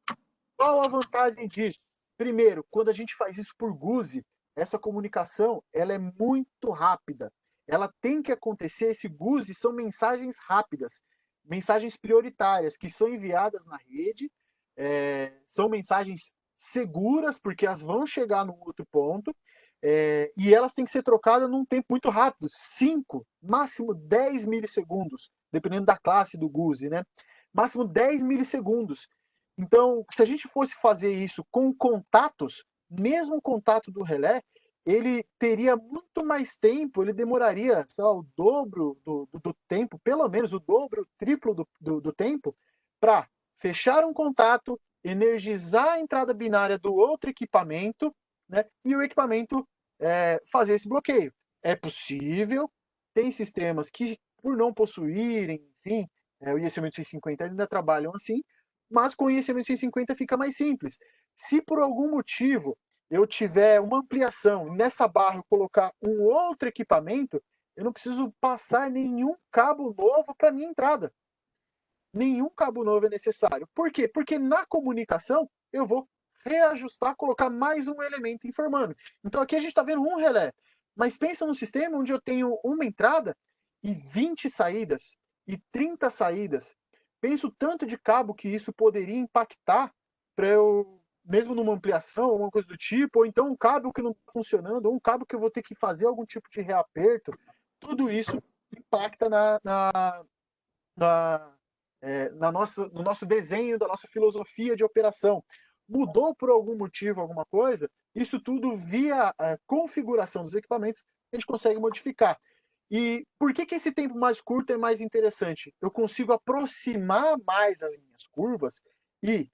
Qual a vantagem disso? Primeiro, quando a gente faz isso por GUSI, essa comunicação ela é muito rápida. Ela tem que acontecer, esse GUSI são mensagens rápidas, mensagens prioritárias que são enviadas na rede, são mensagens seguras, porque elas vão chegar num outro ponto, e elas têm que ser trocadas num tempo muito rápido, 5, máximo 10 milissegundos, dependendo da classe do GUSI, né? Máximo 10 milissegundos. Então, se a gente fosse fazer isso com contatos, mesmo o contato do relé, ele teria muito mais tempo, ele demoraria, sei lá, o dobro do tempo, pelo menos o dobro, o triplo do tempo, para fechar um contato, energizar a entrada binária do outro equipamento, né, e o equipamento fazer esse bloqueio. É possível, tem sistemas que, por não possuírem, enfim, o IEC 1850 ainda trabalham assim, mas com o IEC 1850 fica mais simples. Se por algum motivo eu tiver uma ampliação, nessa barra eu colocar um outro equipamento, eu não preciso passar nenhum cabo novo para minha entrada. Nenhum cabo novo é necessário. Por quê? Porque na comunicação eu vou reajustar, colocar mais um elemento informando. Então aqui a gente está vendo um relé, mas pensa num sistema onde eu tenho uma entrada e 20 saídas, e 30 saídas. Pensa o tanto de cabo que isso poderia impactar para eu, mesmo numa ampliação, alguma coisa do tipo, ou então um cabo que não está funcionando, ou um cabo que eu vou ter que fazer algum tipo de reaperto. Tudo isso impacta no nosso desenho, da nossa filosofia de operação. Mudou por algum motivo, alguma coisa, isso tudo via configuração dos equipamentos, a gente consegue modificar. E por que esse tempo mais curto é mais interessante? Eu consigo aproximar mais as minhas curvas e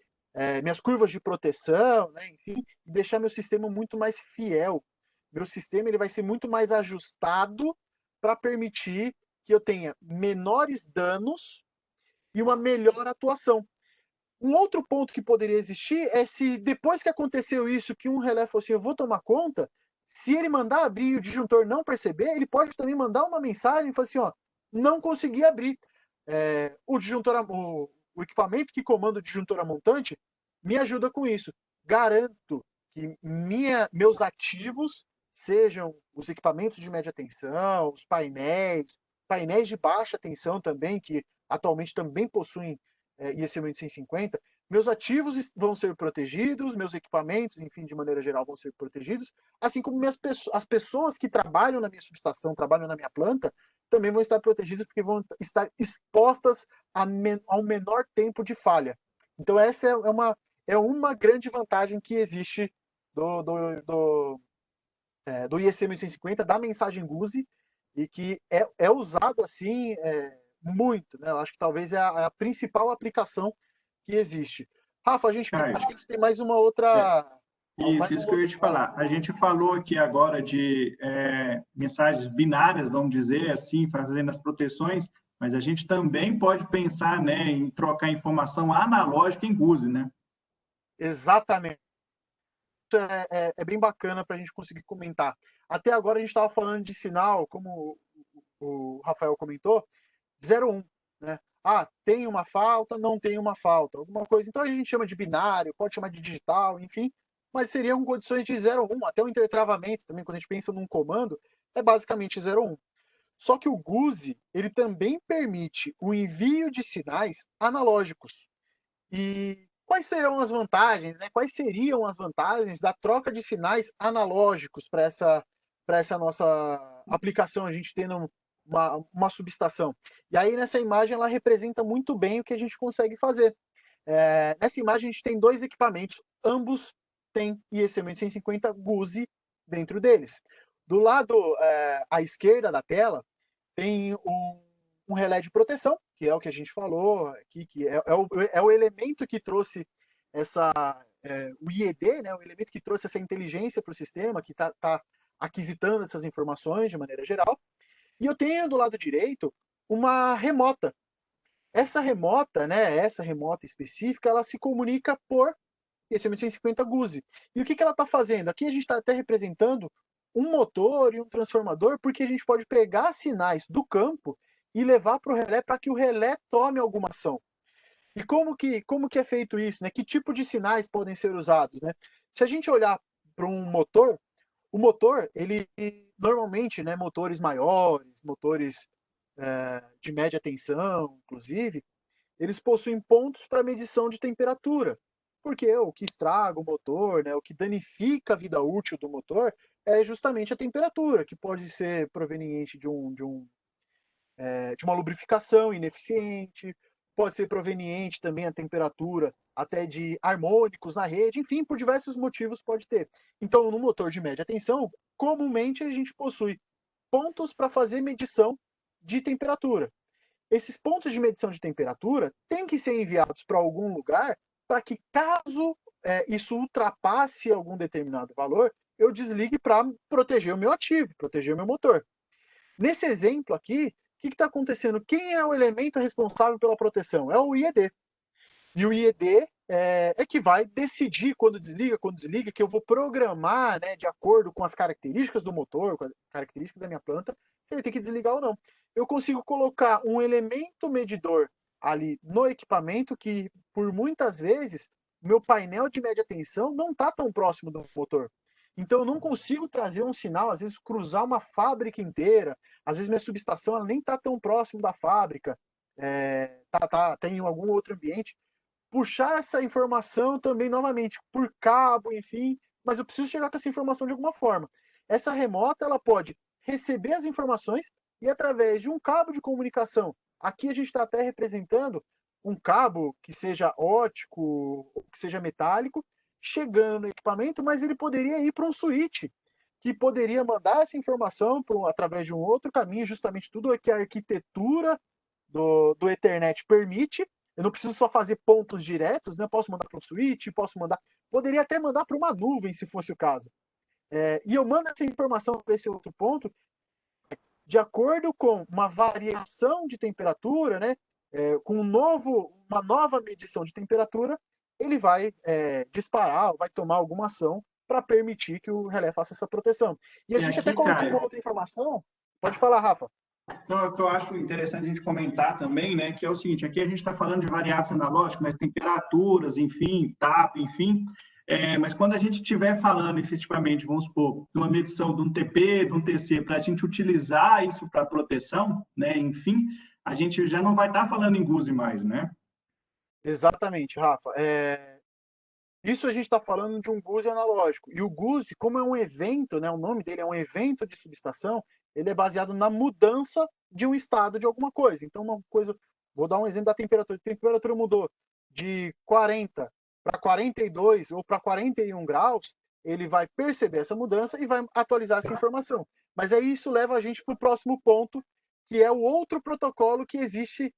minhas curvas de proteção, né, enfim, e deixar meu sistema muito mais fiel. Meu sistema ele vai ser muito mais ajustado para permitir que eu tenha menores danos e uma melhor atuação. Um outro ponto que poderia existir é se depois que aconteceu isso, que um relé falou assim, eu vou tomar conta, se ele mandar abrir e o disjuntor não perceber, ele pode também mandar uma mensagem e falar assim, ó, não consegui abrir. O equipamento que comanda o disjuntor a montante me ajuda com isso. Garanto que meus ativos sejam os equipamentos de média tensão, os painéis de baixa tensão também, que atualmente também possuem IEC 1850, meus ativos vão ser protegidos, meus equipamentos, enfim, de maneira geral, vão ser protegidos, assim como as pessoas que trabalham na minha subestação, trabalham na minha planta, também vão estar protegidas porque vão estar expostas ao menor tempo de falha. Então essa é uma grande vantagem que existe do IEC 1850, da mensagem GUSI, e que é usado assim muito, né? Eu acho que talvez é a principal aplicação que existe. Rafa, acho que a gente tem mais uma outra. Isso que eu ia te falar. A gente falou aqui agora de mensagens binárias, vamos dizer assim, fazendo as proteções, mas a gente também pode pensar, né, em trocar informação analógica em GUSI, né? Exatamente. Isso é bem bacana para a gente conseguir comentar. Até agora a gente estava falando de sinal, como o Rafael comentou, 01, né? tem uma falta, não tem uma falta, alguma coisa. Então a gente chama de binário, pode chamar de digital, enfim, mas seriam condições de 0 ou 1, até o intertravamento também, quando a gente pensa num comando, é basicamente 0 ou 1. Só que o GUSI, ele também permite o envio de sinais analógicos. E quais serão as vantagens, né? Quais seriam as vantagens da troca de sinais analógicos para essa nossa aplicação, a gente tendo uma subestação? E aí nessa imagem ela representa muito bem o que a gente consegue fazer. Nessa imagem a gente tem 2 equipamentos, ambos têm IEC 1150 GUSI dentro deles. Do lado à esquerda da tela tem um relé de proteção, que é o que a gente falou aqui, que é o elemento que trouxe o IED, né, o elemento que trouxe essa inteligência para o sistema, que está aquisitando essas informações de maneira geral. E eu tenho do lado direito uma remota. Essa remota específica, ela se comunica por esse 1150 GUSI. E o que ela está fazendo? Aqui a gente está até representando um motor e um transformador, porque a gente pode pegar sinais do campo e levar para o relé para que o relé tome alguma ação. E como que é feito isso, né? Que tipo de sinais podem ser usados, né? Se a gente olhar para um motor, o motor, ele normalmente, né, motores maiores, motores de média tensão, inclusive, eles possuem pontos para medição de temperatura. Porque o que estraga o motor, né, o que danifica a vida útil do motor é justamente a temperatura, que pode ser proveniente de uma lubrificação ineficiente, pode ser proveniente também a temperatura até de harmônicos na rede, enfim, por diversos motivos pode ter. Então, no motor de média tensão, comumente a gente possui pontos para fazer medição de temperatura. Esses pontos de medição de temperatura têm que ser enviados para algum lugar para que, caso isso ultrapasse algum determinado valor, eu desligue para proteger o meu ativo, proteger o meu motor. Nesse exemplo aqui, o que está acontecendo? Quem é o elemento responsável pela proteção? É o IED. E o IED é que vai decidir quando desliga, que eu vou programar, né, de acordo com as características do motor, com as características da minha planta, se ele tem que desligar ou não. Eu consigo colocar um elemento medidor ali no equipamento que, por muitas vezes, meu painel de média tensão não está tão próximo do motor. Então eu não consigo trazer um sinal, às vezes cruzar uma fábrica inteira, às vezes minha subestação ela nem está tão próximo da fábrica, tem em algum outro ambiente, puxar essa informação também novamente por cabo, enfim, mas eu preciso chegar com essa informação de alguma forma. Essa remota ela pode receber as informações e através de um cabo de comunicação, aqui a gente está até representando um cabo que seja óptico ou que seja metálico, chegando no equipamento, mas ele poderia ir para um switch que poderia mandar essa informação através de um outro caminho, justamente tudo o que a arquitetura do Ethernet permite. Eu não preciso só fazer pontos diretos, né? Posso mandar para um switch, poderia até mandar para uma nuvem, se fosse o caso. E eu mando essa informação para esse outro ponto de acordo com uma variação de temperatura, né? Com uma nova medição de temperatura, ele vai disparar, vai tomar alguma ação para permitir que o relé faça essa proteção. E a gente até colocou uma outra informação. Pode falar, Rafa. Então, o que eu acho interessante a gente comentar também, né, que é o seguinte, aqui a gente está falando de variáveis analógicas, mas temperaturas, enfim, TAP, enfim, mas quando a gente estiver falando efetivamente, vamos supor, de uma medição de um TP, de um TC, para a gente utilizar isso para proteção, né, enfim, a gente já não vai estar falando em GUSI mais, né? Exatamente, Rafa. Isso a gente está falando de um GUSI analógico. E o GUSI, como é um evento, né, o nome dele é um evento de subestação, ele é baseado na mudança de um estado de alguma coisa. Então, vou dar um exemplo da temperatura. A temperatura mudou de 40 para 42 ou para 41 graus, ele vai perceber essa mudança e vai atualizar essa informação. Mas aí isso leva a gente para o próximo ponto, que é o outro protocolo que existe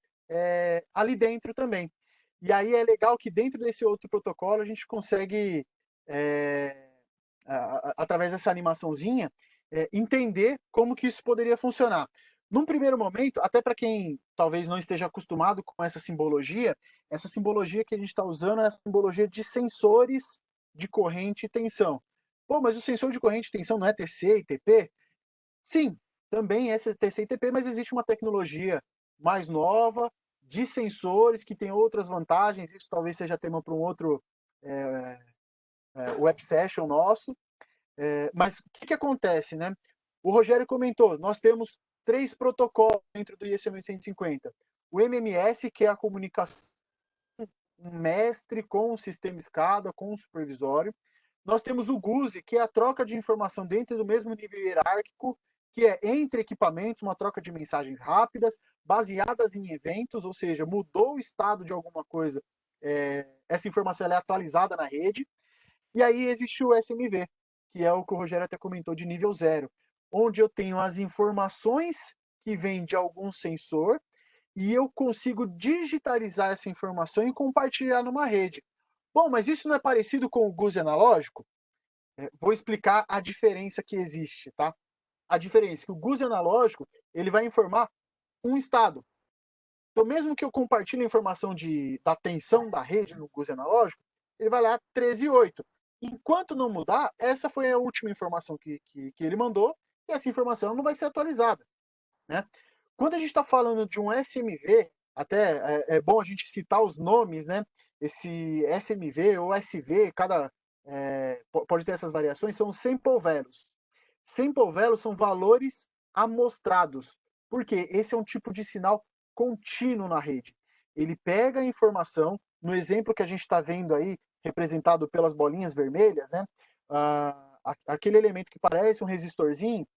ali dentro também. E aí é legal que dentro desse outro protocolo a gente consegue, através dessa animaçãozinha, entender como que isso poderia funcionar. Num primeiro momento, até para quem talvez não esteja acostumado com essa simbologia que a gente está usando é a simbologia de sensores de corrente e tensão. Pô, mas o sensor de corrente e tensão não é TC e TP? Sim, também é TC e TP, mas existe uma tecnologia mais nova, de sensores que tem outras vantagens, isso talvez seja tema para um outro web session nosso. Mas o que acontece, né? O Rogério comentou, nós temos 3 protocolos dentro do IEC 1150. O MMS, que é a comunicação um mestre com o sistema escada, com o supervisório. Nós temos o GUSE, que é a troca de informação dentro do mesmo nível hierárquico, que é entre equipamentos, uma troca de mensagens rápidas, baseadas em eventos, ou seja, mudou o estado de alguma coisa, essa informação é atualizada na rede. E aí existe o SMV, que é o que o Rogério até comentou, de nível 0, onde eu tenho as informações que vêm de algum sensor e eu consigo digitalizar essa informação e compartilhar numa rede. Bom, mas isso não é parecido com o GUSE analógico? Vou explicar a diferença que existe, tá? A diferença é que o GUSE analógico, ele vai informar um estado. Então, mesmo que eu compartilhe a informação da tensão da rede no GUSE analógico, ele vai lá 13,8. Enquanto não mudar, essa foi a última informação que ele mandou, e essa informação não vai ser atualizada, né? Quando a gente está falando de um SMV, até é bom a gente citar os nomes, né? Esse SMV ou SV, pode ter essas variações, são sample values. Sample values são valores amostrados, porque esse é um tipo de sinal contínuo na rede. Ele pega a informação, no exemplo que a gente está vendo aí, representado pelas bolinhas vermelhas, né? Aquele elemento que parece um resistorzinho,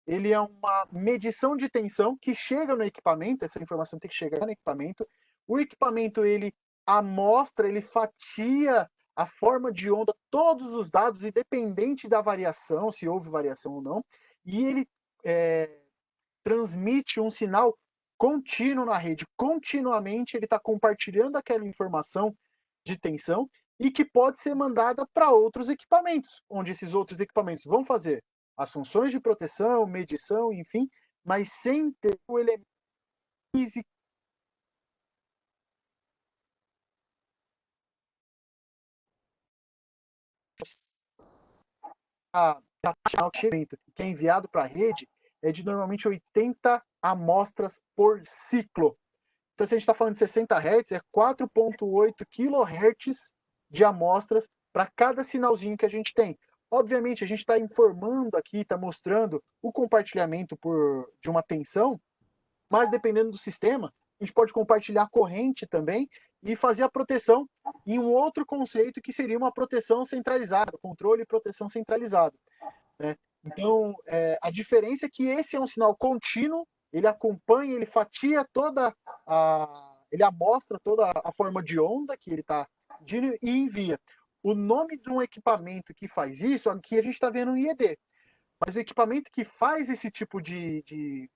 ele é uma medição de tensão que chega no equipamento, essa informação tem que chegar no equipamento, o equipamento ele amostra, ele fatia a forma de onda, todos os dados, independente da variação, se houve variação ou não, e ele transmite um sinal contínuo na rede, continuamente ele está compartilhando aquela informação de tensão e que pode ser mandada para outros equipamentos, onde esses outros equipamentos vão fazer as funções de proteção, medição, enfim, mas sem ter o elemento físico. A que é enviado para a rede é de normalmente 80 amostras por ciclo. Então, se a gente está falando de 60 Hz, é 4,8 kHz de amostras para cada sinalzinho que a gente tem. Obviamente, a gente está informando aqui, está mostrando o compartilhamento de uma tensão, mas dependendo do sistema, a gente pode compartilhar a corrente também e fazer a proteção em um outro conceito que seria uma proteção centralizada, controle e proteção centralizado, né? Então, a diferença é que esse é um sinal contínuo, ele acompanha, ele fatia ele amostra toda a forma de onda que ele está e envia. O nome de um equipamento que faz isso, aqui a gente está vendo um IED, mas o equipamento que faz esse tipo de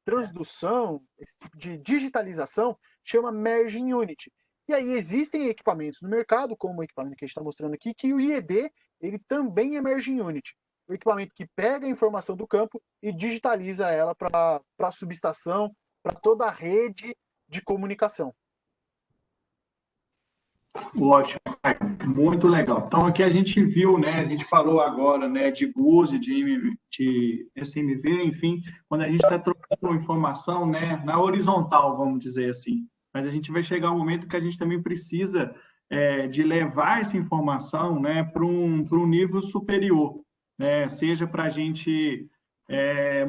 transdução, esse tipo de digitalização, chama Merging Unit. E aí existem equipamentos no mercado, como o equipamento que a gente está mostrando aqui, que o IED ele também é Merging Unit. O equipamento que pega a informação do campo e digitaliza ela para a subestação, para toda a rede de comunicação. Ótimo, muito legal. Então, aqui a gente viu, né, a gente falou agora, né, de GUSE, de SMV, enfim, quando a gente está trocando informação, né, na horizontal, vamos dizer assim. Mas a gente vai chegar um momento que a gente também precisa de levar essa informação, né, para um nível superior, né, seja para a gente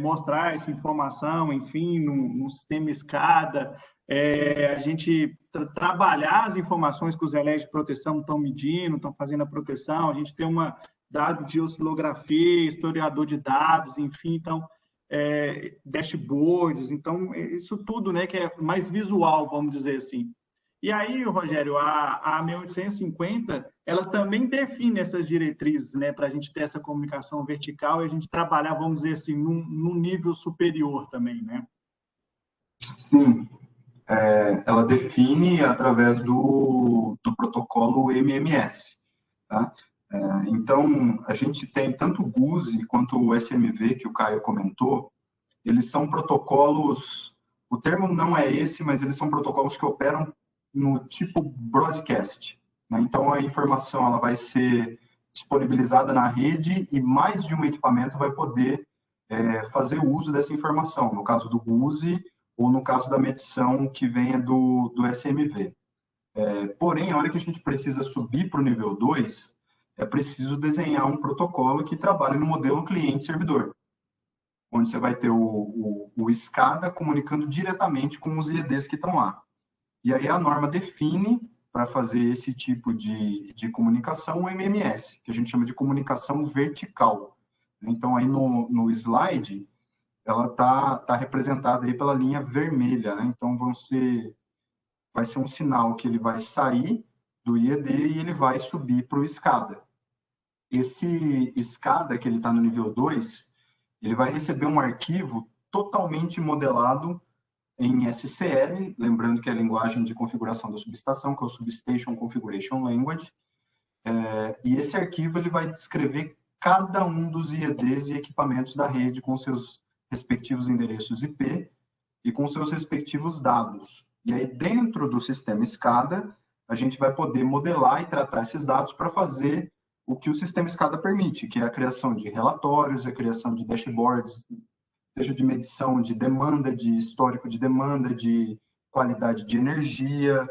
mostrar essa informação, enfim, no sistema escada, a gente trabalhar as informações que os relés de proteção estão medindo, estão fazendo a proteção, a gente tem dado de oscilografia, historiador de dados, enfim, então, dashboards, então, isso tudo, né, que é mais visual, vamos dizer assim. E aí, Rogério, a 1850, ela também define essas diretrizes, né, para a gente ter essa comunicação vertical e a gente trabalhar, vamos dizer assim, num nível superior também, né? Sim. Ela define através do protocolo MMS. Tá? Então, a gente tem tanto o GUSE quanto o SMV, que o Caio comentou, eles são protocolos, o termo não é esse, mas eles são protocolos que operam no tipo broadcast. Né? Então, a informação ela vai ser disponibilizada na rede e mais de um equipamento vai poder fazer o uso dessa informação. No caso do GUSE, ou no caso da medição que venha do SMV. Porém, a hora que a gente precisa subir para o nível 2, é preciso desenhar um protocolo que trabalhe no modelo cliente-servidor, onde você vai ter o SCADA comunicando diretamente com os IEDs que estão lá. E aí a norma define, para fazer esse tipo de comunicação, o MMS, que a gente chama de comunicação vertical. Então, aí no slide, ela tá representada aí pela linha vermelha, né? Então, vai ser um sinal que ele vai sair do IED e ele vai subir para o SCADA. Esse SCADA, que ele está no nível 2, ele vai receber um arquivo totalmente modelado em SCL, lembrando que é a linguagem de configuração da subestação, que é o Substation Configuration Language, e esse arquivo ele vai descrever cada um dos IEDs e equipamentos da rede com seus respectivos endereços IP e com seus respectivos dados. E aí, dentro do sistema SCADA, a gente vai poder modelar e tratar esses dados para fazer o que o sistema SCADA permite, que é a criação de relatórios, a criação de dashboards, seja de medição de demanda, de histórico de demanda, de qualidade de energia,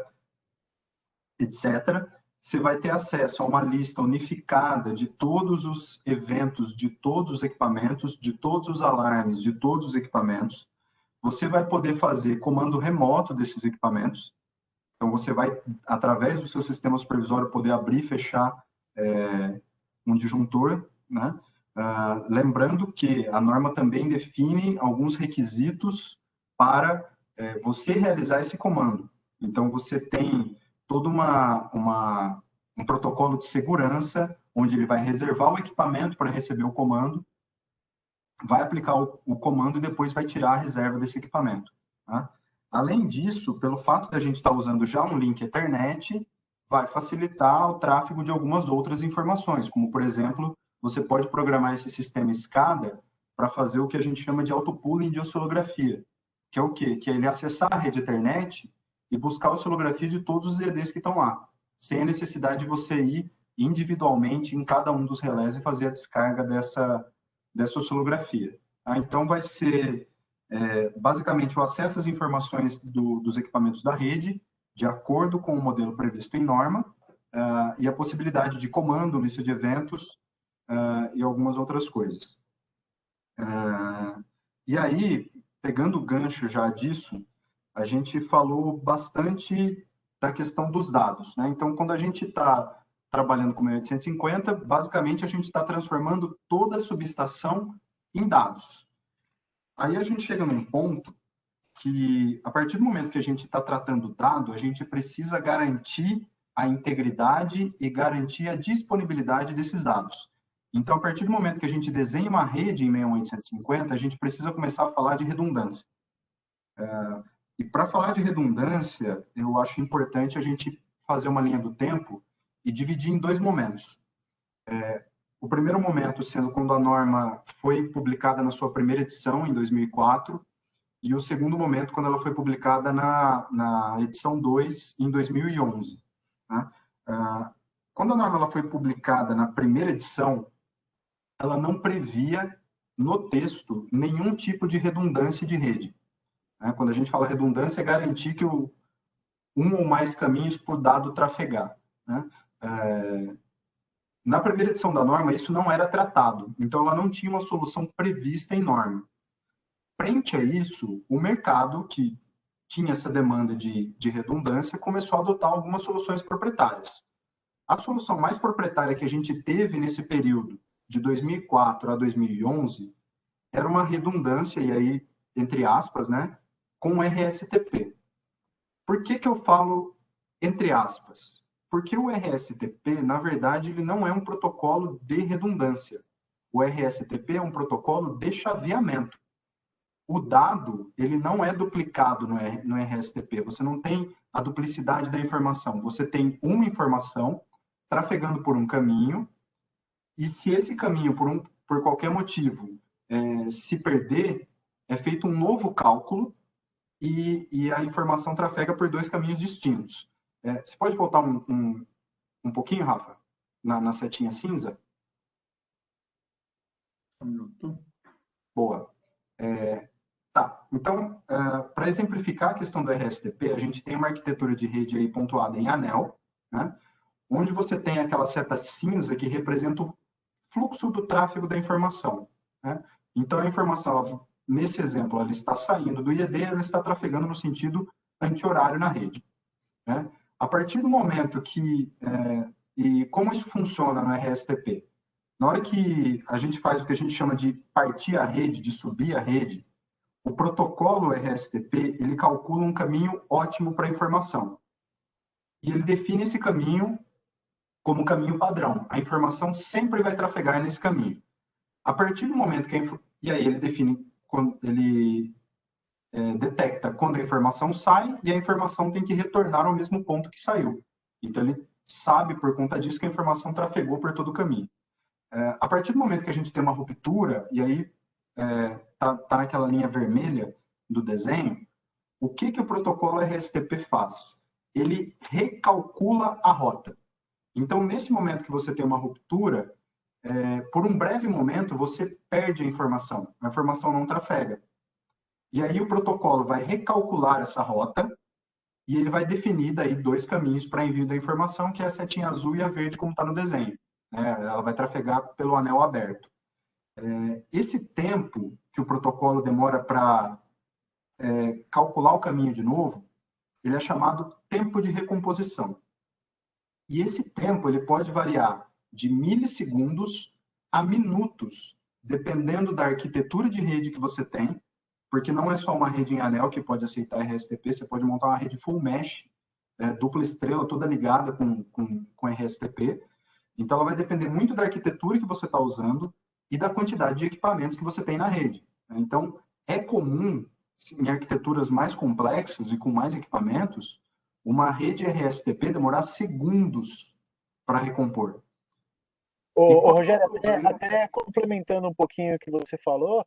etc. Você vai ter acesso a uma lista unificada de todos os eventos, de todos os equipamentos, de todos os alarmes, de todos os equipamentos. Você vai poder fazer comando remoto desses equipamentos. Então, você vai, através do seu sistema supervisório, poder abrir e fechar um disjuntor, né? Lembrando que a norma também define alguns requisitos para você realizar esse comando. Então, você tem todo um protocolo de segurança, onde ele vai reservar o equipamento para receber o comando, vai aplicar o comando e depois vai tirar a reserva desse equipamento. Tá? Além disso, pelo fato de a gente estar usando já um link Ethernet, vai facilitar o tráfego de algumas outras informações, como, por exemplo, você pode programar esse sistema SCADA para fazer o que a gente chama de auto-pooling de oscilografia, que é o quê? Que é ele acessar a rede Ethernet e buscar a oscilografia de todos os EDs que estão lá, sem a necessidade de você ir individualmente em cada um dos relés e fazer a descarga dessa oscilografia. Tá? Então, vai ser basicamente o acesso às informações dos equipamentos da rede, de acordo com o modelo previsto em norma, e a possibilidade de comando, lista de eventos e algumas outras coisas. E aí, pegando o gancho já disso, a gente falou bastante da questão dos dados, né? Então, quando a gente está trabalhando com 1850, basicamente a gente está transformando toda a subestação em dados. Aí a gente chega num ponto que, a partir do momento que a gente está tratando dado, a gente precisa garantir a integridade e garantir a disponibilidade desses dados. Então, a partir do momento que a gente desenha uma rede em 61850, a gente precisa começar a falar de redundância. E para falar de redundância, eu acho importante a gente fazer uma linha do tempo e dividir em dois momentos. O primeiro momento sendo quando a norma foi publicada na sua primeira edição, em 2004, e o segundo momento quando ela foi publicada na edição 2, em 2011. Né? Quando a norma ela foi publicada na primeira edição, ela não previa no texto nenhum tipo de redundância de rede. Quando a gente fala redundância, é garantir que um ou mais caminhos por dado trafegar. Né? Na primeira edição da norma, isso não era tratado, então ela não tinha uma solução prevista em norma. Frente a isso, o mercado, que tinha essa demanda de redundância, começou a adotar algumas soluções proprietárias. A solução mais proprietária que a gente teve nesse período, de 2004 a 2011, era uma redundância, e aí, entre aspas, né, com RSTP. Por que eu falo entre aspas? Porque o RSTP, na verdade, ele não é um protocolo de redundância. O RSTP é um protocolo de chaveamento. O dado, ele não é duplicado no RSTP. Você não tem a duplicidade da informação. Você tem uma informação trafegando por um caminho, e se esse caminho, por qualquer motivo, se perder, é feito um novo cálculo e a informação trafega por dois caminhos distintos. Você pode voltar um pouquinho, Rafa, na setinha cinza? Um minuto. Boa. Tá, então, para para exemplificar a questão do RSTP, a gente tem uma arquitetura de rede aí pontuada em anel, né? Onde você tem aquela seta cinza que representa o fluxo do tráfego da informação, né? Então, a informação, nesse exemplo, ela está saindo do IED, ela está trafegando no sentido anti-horário na rede, né? A partir do momento que... e como isso funciona no RSTP? Na hora que a gente faz o que a gente chama de partir a rede, de subir a rede, o protocolo RSTP, ele calcula um caminho ótimo para a informação. E ele define esse caminho como caminho padrão. A informação sempre vai trafegar nesse caminho. A partir do momento que e aí ele define, ele detecta quando a informação sai e a informação tem que retornar ao mesmo ponto que saiu. Então ele sabe por conta disso que a informação trafegou por todo o caminho. A partir do momento que a gente tem uma ruptura, e aí tá naquela linha vermelha do desenho, o que o protocolo RSTP faz? Ele recalcula a rota. Então, nesse momento que você tem uma ruptura, por um breve momento, você perde a informação não trafega. E aí o protocolo vai recalcular essa rota e ele vai definir daí 2 caminhos para envio da informação, que é a setinha azul e a verde, como está no desenho. Ela vai trafegar pelo anel aberto. Esse tempo que o protocolo demora para calcular o caminho de novo, ele é chamado tempo de recomposição. E esse tempo ele pode variar de milissegundos a minutos, dependendo da arquitetura de rede que você tem, porque não é só uma rede em anel que pode aceitar RSTP, você pode montar uma rede full mesh, dupla estrela, toda ligada com RSTP. Então, ela vai depender muito da arquitetura que você está usando e da quantidade de equipamentos que você tem na rede. Então, é comum, em arquiteturas mais complexas e com mais equipamentos, uma rede RSTP demorar segundos para recompor. Ô, Rogério, até complementando um pouquinho o que você falou,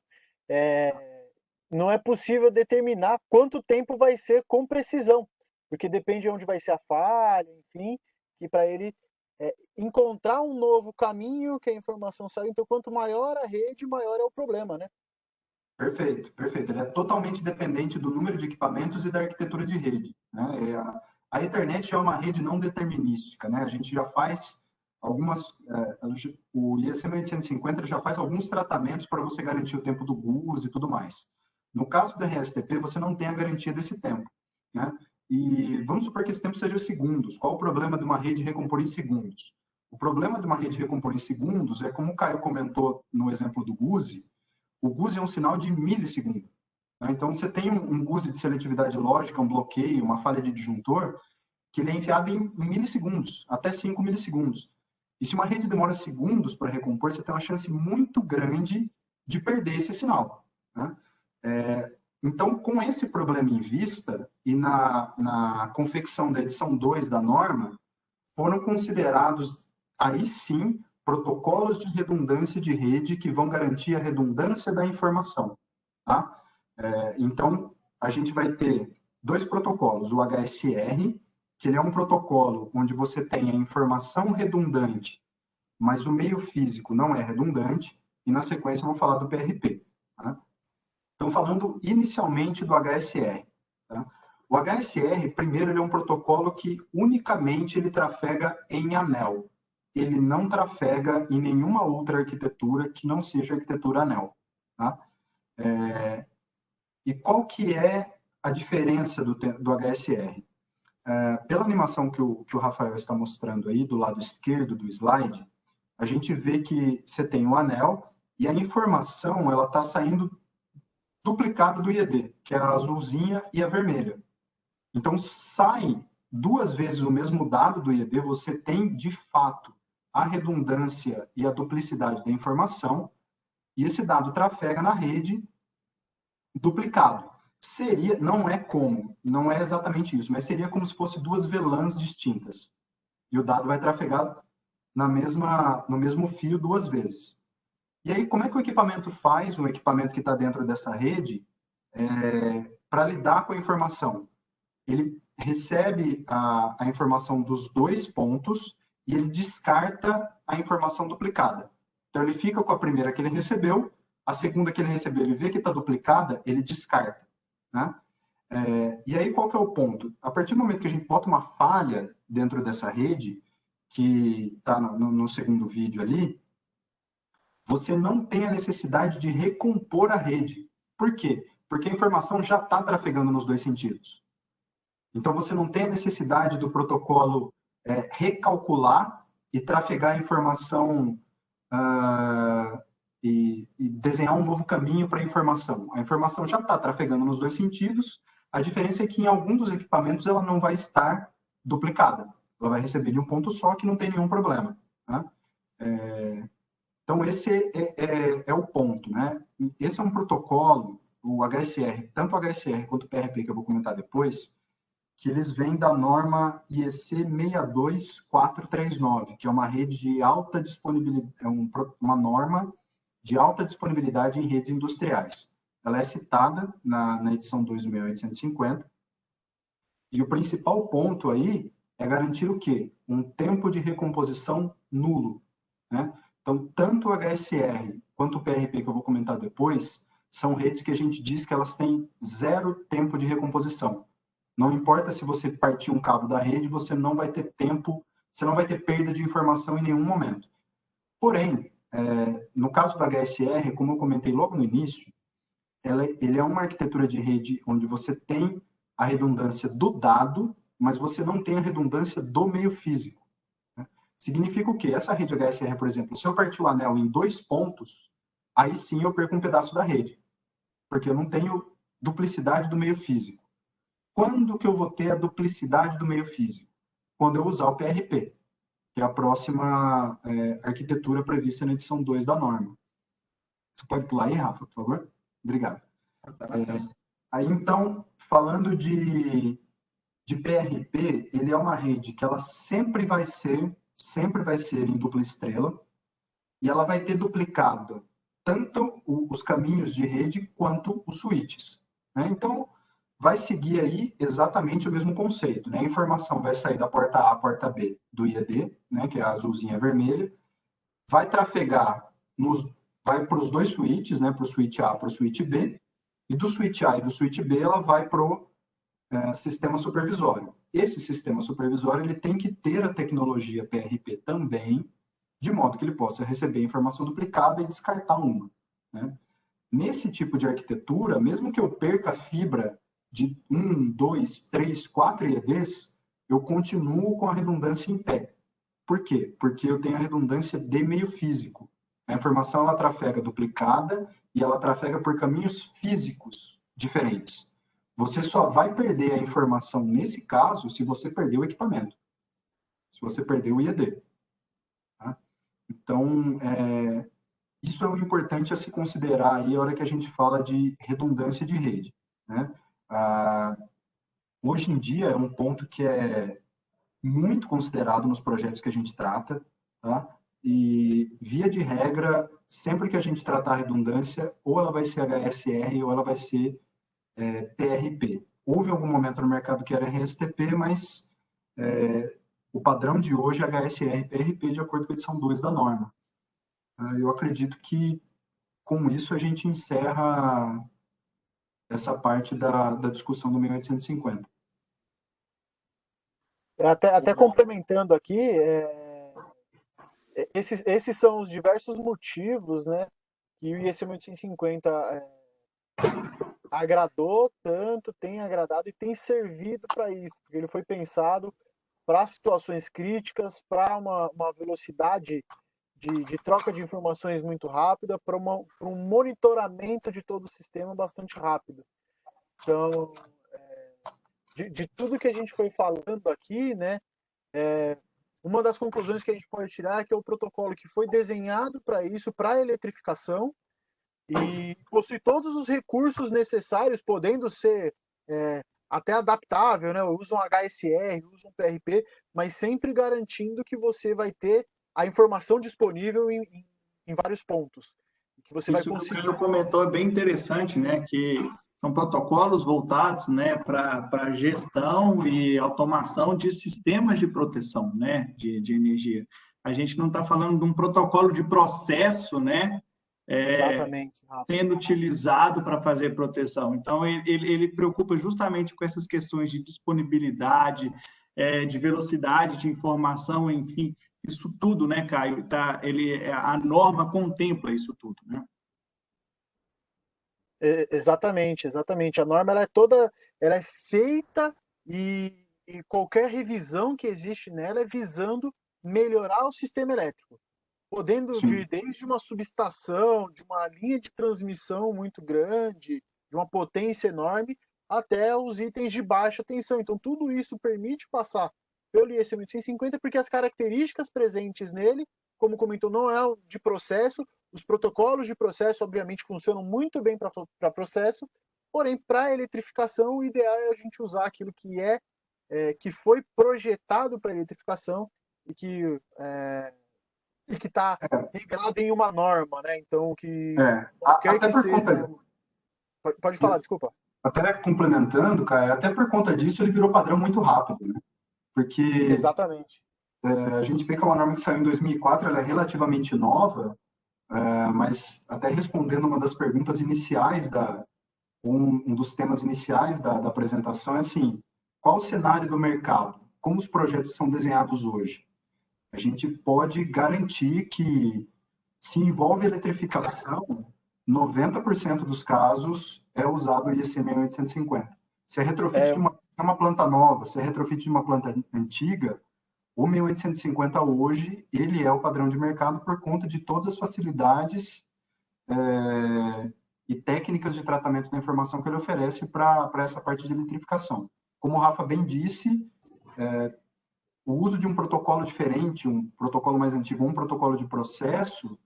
não é possível determinar quanto tempo vai ser com precisão, porque depende de onde vai ser a falha, enfim, que para ele encontrar um novo caminho que a informação saiu. Então, quanto maior a rede, maior é o problema, né? Perfeito, perfeito. Ele é totalmente dependente do número de equipamentos e da arquitetura de rede, né? A Ethernet é uma rede não determinística, né? A gente já faz algumas... o IEC 850 já faz alguns tratamentos para você garantir o tempo do bus e tudo mais. No caso do RSTP, você não tem a garantia desse tempo, né? E vamos supor que esse tempo seja segundos. Qual o problema de uma rede recompor em segundos? O problema de uma rede recompor em segundos é, como o Caio comentou no exemplo do GUSE, o GUSE é um sinal de milissegundo. Né? Então, você tem um GUSE de seletividade lógica, um bloqueio, uma falha de disjuntor, que ele é enviado em milissegundos, até 5 milissegundos. E se uma rede demora segundos para recompor, você tem uma chance muito grande de perder esse sinal. Né? Então, com esse problema em vista, e na confecção da edição 2 da norma, foram considerados, aí sim, protocolos de redundância de rede que vão garantir a redundância da informação. Tá? Então, a gente vai ter 2 protocolos, o HSR, que ele é um protocolo onde você tem a informação redundante, mas o meio físico não é redundante, e na sequência eu vou falar do PRP. Tá? Então, falando inicialmente do HSR. Tá? O HSR, primeiro, ele é um protocolo que unicamente ele trafega em anel. Ele não trafega em nenhuma outra arquitetura que não seja arquitetura anel. Tá? E qual que é a diferença do HSR? Pela animação que o Rafael está mostrando aí, do lado esquerdo do slide, a gente vê que você tem o anel e a informação ela está saindo duplicada do IED, que é a azulzinha e a vermelha. Então, sai 2 vezes o mesmo dado do IED, você tem, de fato, a redundância e a duplicidade da informação, e esse dado trafega na rede duplicado. Não é exatamente isso, mas seria como se fosse 2 VLANs distintas. E o dado vai trafegar no mesmo fio 2 vezes. E aí, como é que o equipamento faz, um equipamento que está dentro dessa rede, para lidar com a informação? Ele recebe a informação dos 2 pontos e ele descarta a informação duplicada. Então, ele fica com a primeira que ele recebeu, a segunda que ele recebeu, ele vê que está duplicada, ele descarta. Né? E aí, qual que é o ponto? A partir do momento que a gente bota uma falha dentro dessa rede, que está no segundo vídeo ali, você não tem a necessidade de recompor a rede. Por quê? Porque a informação já está trafegando nos dois sentidos. Então, você não tem a necessidade do protocolo recalcular e trafegar a informação e desenhar um novo caminho para a informação. A informação já está trafegando nos dois sentidos, a diferença é que em algum dos equipamentos ela não vai estar duplicada. Ela vai receber de um ponto só que não tem nenhum problema. Né? Então, esse é o ponto. Né? Esse é um protocolo, o HSR, tanto o HSR quanto o PRP, que eu vou comentar depois, que eles vêm da norma IEC 62439, que é uma rede de alta disponibilidade, uma norma de alta disponibilidade em redes industriais. Ela é citada na edição 2 do 6850, e o principal ponto aí é garantir o quê? Um tempo de recomposição nulo. Né? Então, tanto o HSR quanto o PRP, que eu vou comentar depois, são redes que a gente diz que elas têm 0 tempo de recomposição. Não importa se você partir um cabo da rede, você não vai ter tempo, você não vai ter perda de informação em nenhum momento. Porém, no caso do HSR, como eu comentei logo no início, ele é uma arquitetura de rede onde você tem a redundância do dado, mas você não tem a redundância do meio físico. Né? Significa o quê? Essa rede HSR, por exemplo, se eu partir o anel em 2 pontos, aí sim eu perco um pedaço da rede, porque eu não tenho duplicidade do meio físico. Quando que eu vou ter a duplicidade do meio físico? Quando eu usar o PRP, que é a próxima arquitetura prevista na edição 2 da norma. Você pode pular aí, Rafa, por favor? Obrigado. Aí, então, falando de PRP, ele é uma rede que ela sempre vai ser em dupla estrela, e ela vai ter duplicado tanto os caminhos de rede quanto os switches. Né? Então, vai seguir aí exatamente o mesmo conceito. Né? A informação vai sair da porta A à porta B do IED, né, que é a azulzinha vermelha, vai trafegar, vai para os 2 switches, né, para o switch A e para o switch B, e do switch A e do switch B ela vai para o sistema supervisório. Esse sistema supervisório ele tem que ter a tecnologia PRP também, de modo que ele possa receber informação duplicada e descartar uma. Né? Nesse tipo de arquitetura, mesmo que eu perca a fibra de 1, 2, 3, 4 IEDs, eu continuo com a redundância em pé. Por quê? Porque eu tenho a redundância de meio físico. A informação ela trafega duplicada e ela trafega por caminhos físicos diferentes. Você só vai perder a informação nesse caso se você perder o equipamento. Se você perder o IED. Tá? Então, isso é o importante a se considerar aí a hora que a gente fala de redundância de rede. Né? Hoje em dia é um ponto que é muito considerado nos projetos que a gente trata, tá? E via de regra, sempre que a gente tratar a redundância, ou ela vai ser HSR ou ela vai ser PRP. Houve algum momento no mercado que era RSTP, mas o padrão de hoje é HSR e PRP de acordo com a edição 2 da norma. Eu acredito que com isso a gente encerra essa parte da discussão do 1850. Até complementando aqui, esses são os diversos motivos, né, que o IEC 1850 agradou tanto, tem agradado e tem servido para isso, porque ele foi pensado para situações críticas, para uma velocidade de troca de informações muito rápida, para um monitoramento de todo o sistema bastante rápido. Então, de tudo que a gente foi falando aqui, né, uma das conclusões que a gente pode tirar é que é o protocolo que foi desenhado para isso, para a eletrificação, e possui todos os recursos necessários, podendo ser até adaptável, né? Usa um HSR, usa um PRP, mas sempre garantindo que você vai ter a informação disponível em vários pontos. Que você vai conseguir. Isso que o Caio comentou é bem interessante, né? Que são protocolos voltados, né, para gestão e automação de sistemas de proteção, né, de energia. A gente não está falando de um protocolo de processo, né, Exatamente, Rafa. sendo utilizado para fazer proteção. Então, ele preocupa justamente com essas questões de disponibilidade, de velocidade de informação, enfim, isso tudo, né, Caio? A norma contempla isso tudo, né? Exatamente, exatamente. A norma ela é feita e qualquer revisão que existe nela é visando melhorar o sistema elétrico, podendo vir Sim. desde uma subestação, de uma linha de transmissão muito grande, de uma potência enorme, até os itens de baixa tensão. Então, tudo isso permite passar pelo IEC 1850 porque as características presentes nele, como comentou, não é de processo. Os protocolos de processo, obviamente, funcionam muito bem para processo, porém, para eletrificação, o ideal é a gente usar aquilo que foi projetado para eletrificação e que está regrado em uma norma, né? Então, qualquer Até que por seja. conta, Pode falar, desculpa. até complementando, cara, até por conta disso ele virou padrão muito rápido, né? Porque Exatamente. a gente vê que é uma norma que saiu em 2004, ela é relativamente nova, mas até respondendo uma das perguntas iniciais um dos temas iniciais da apresentação é assim, qual o cenário do mercado? Como os projetos são desenhados hoje? A gente pode garantir que se envolve eletrificação, 90% dos casos é usado o IEC 1850. Se é retrofit de uma planta nova, se é retrofit de uma planta antiga, o 1850 hoje, ele é o padrão de mercado por conta de todas as facilidades e técnicas de tratamento da informação que ele oferece para essa parte de eletrificação. Como o Rafa bem disse, o uso de um protocolo diferente, um protocolo mais antigo, um protocolo de processo,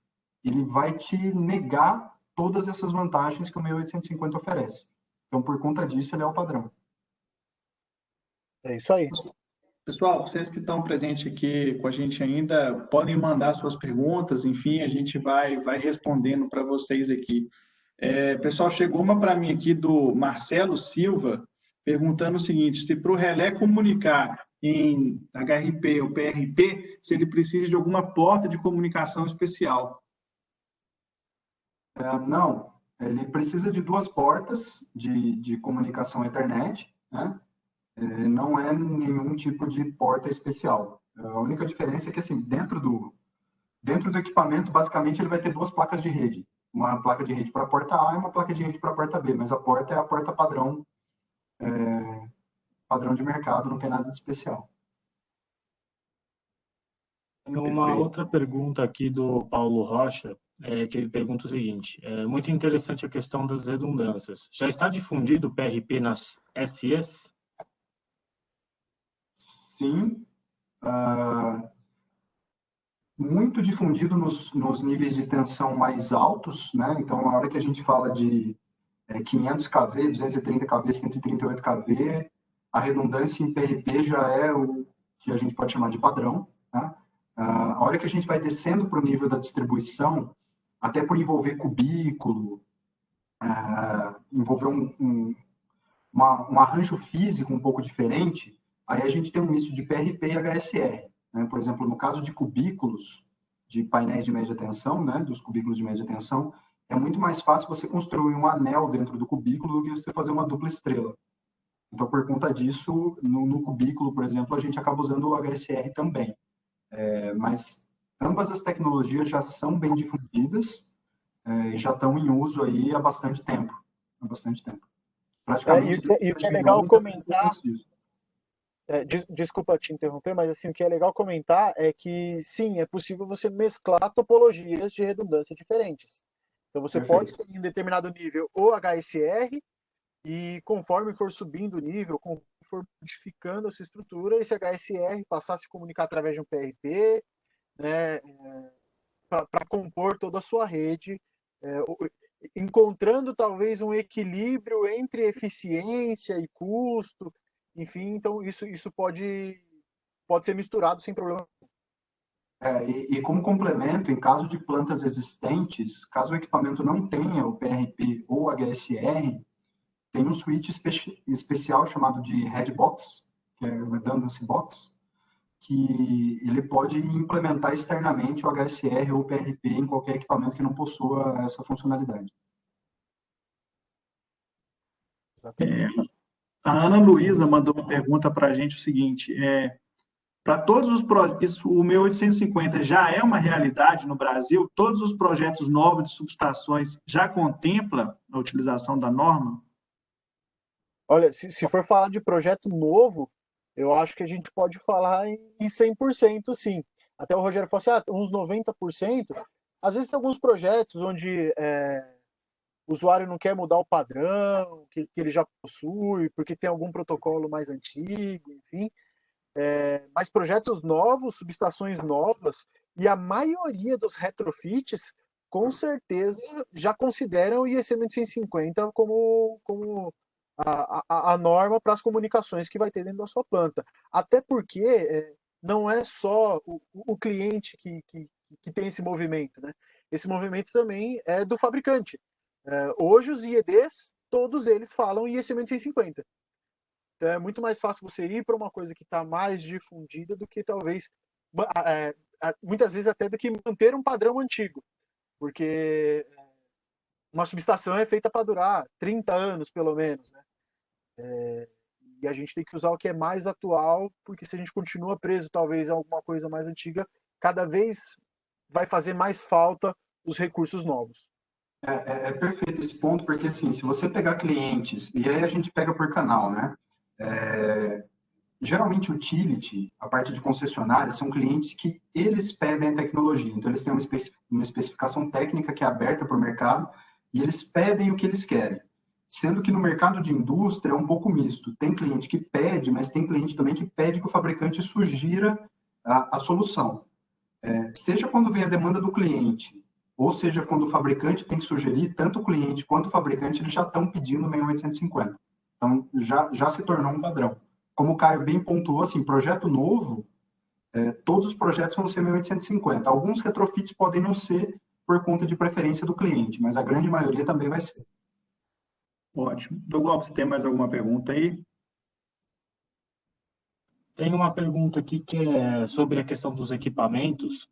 ele vai te negar todas essas vantagens que o 1850 oferece. Então, por conta disso, ele é o padrão. É isso aí. Pessoal, vocês que estão presentes aqui com a gente ainda, podem mandar suas perguntas, enfim, a gente vai respondendo para vocês aqui. Pessoal, chegou uma para mim aqui do Marcelo Silva, perguntando o seguinte, se para o relé comunicar em HRP ou PRP, se ele precisa de alguma porta de comunicação especial. Não, ele precisa de 2 portas de comunicação Ethernet, né? Não é nenhum tipo de porta especial. A única diferença é que, assim, dentro do equipamento, basicamente, ele vai ter 2 placas de rede. Uma placa de rede para a porta A e uma placa de rede para a porta B, mas a porta é a porta padrão, padrão de mercado, não tem nada de especial. Uma outra pergunta aqui do Paulo Rocha, que ele pergunta o seguinte, é muito interessante a questão das redundâncias. Já está difundido o PRP nas SEs? Sim, muito difundido nos níveis de tensão mais altos, né? Então, na hora que a gente fala de 500 kV, 230 kV, 138 kV, a redundância em PRP já é o que a gente pode chamar de padrão, tá? A hora que a gente vai descendo para o nível da distribuição, até por envolver cubículo, envolver um arranjo físico um pouco diferente, aí a gente tem um misto de PRP e HSR. Né? Por exemplo, no caso de cubículos, de painéis de média tensão, né, dos cubículos de média tensão, é muito mais fácil você construir um anel dentro do cubículo do que você fazer uma dupla estrela. Então, por conta disso, no cubículo, por exemplo, a gente acaba usando o HSR também. Mas ambas as tecnologias já são bem difundidas e já estão em uso aí há bastante tempo. Praticamente. E o que é legal comentar... desculpa te interromper, mas assim, o que é legal comentar é que, sim, é possível você mesclar topologias de redundância diferentes. Então, você pode ter em determinado nível o HSR e, conforme for subindo o nível, conforme for modificando a sua estrutura, esse HSR passar a se comunicar através de um PRP, né, para compor toda a sua rede, encontrando talvez um equilíbrio entre eficiência e custo, enfim, então isso pode ser misturado sem problema. E como complemento, em caso de plantas existentes, caso o equipamento não tenha o PRP ou HSR, tem um switch especial chamado de Redbox, que é o Redundancy Box, que ele pode implementar externamente o HSR ou o PRP em qualquer equipamento que não possua essa funcionalidade. A Ana Luísa mandou uma pergunta para a gente o seguinte, para todos os projetos, o meu 850 já é uma realidade no Brasil? Todos os projetos novos de subestações já contempla a utilização da norma? Olha, se for falar de projeto novo, eu acho que a gente pode falar em 100%, sim. Até o Rogério falou assim, uns 90%. Às vezes tem alguns projetos onde o usuário não quer mudar o padrão que ele já possui, porque tem algum protocolo mais antigo, enfim. Mas projetos novos, subestações novas, e a maioria dos retrofits, com certeza, já consideram o IEC 1150 como a norma para as comunicações que vai ter dentro da sua planta. Até porque não é só o cliente que tem esse movimento, né? Esse movimento também é do fabricante. Hoje os IEDs, todos eles falam IEC 1150. Então é muito mais fácil você ir para uma coisa que está mais difundida do que talvez, muitas vezes até do que manter um padrão antigo. Porque uma subestação é feita para durar 30 anos, pelo menos, né? E a gente tem que usar o que é mais atual, porque se a gente continua preso, talvez, a alguma coisa mais antiga, cada vez vai fazer mais falta os recursos novos. É perfeito esse ponto, porque assim, se você pegar clientes, e aí a gente pega por canal, né? Geralmente, utility, a parte de concessionária, são clientes que eles pedem a tecnologia. Então, eles têm uma especificação técnica que é aberta para o mercado e eles pedem o que eles querem. Sendo que no mercado de indústria é um pouco misto. Tem cliente que pede, mas tem cliente também que pede que o fabricante sugira a solução. Seja quando vem a demanda do cliente, ou seja quando o fabricante tem que sugerir, tanto o cliente quanto o fabricante eles já estão pedindo 6850. Então, já se tornou um padrão. Como o Caio bem pontuou, assim, projeto novo, todos os projetos vão ser 1850. Alguns retrofits podem não ser por conta de preferência do cliente, mas a grande maioria também vai ser. Ótimo. Douglas, você tem mais alguma pergunta aí? Tem uma pergunta aqui que é sobre a questão dos equipamentos,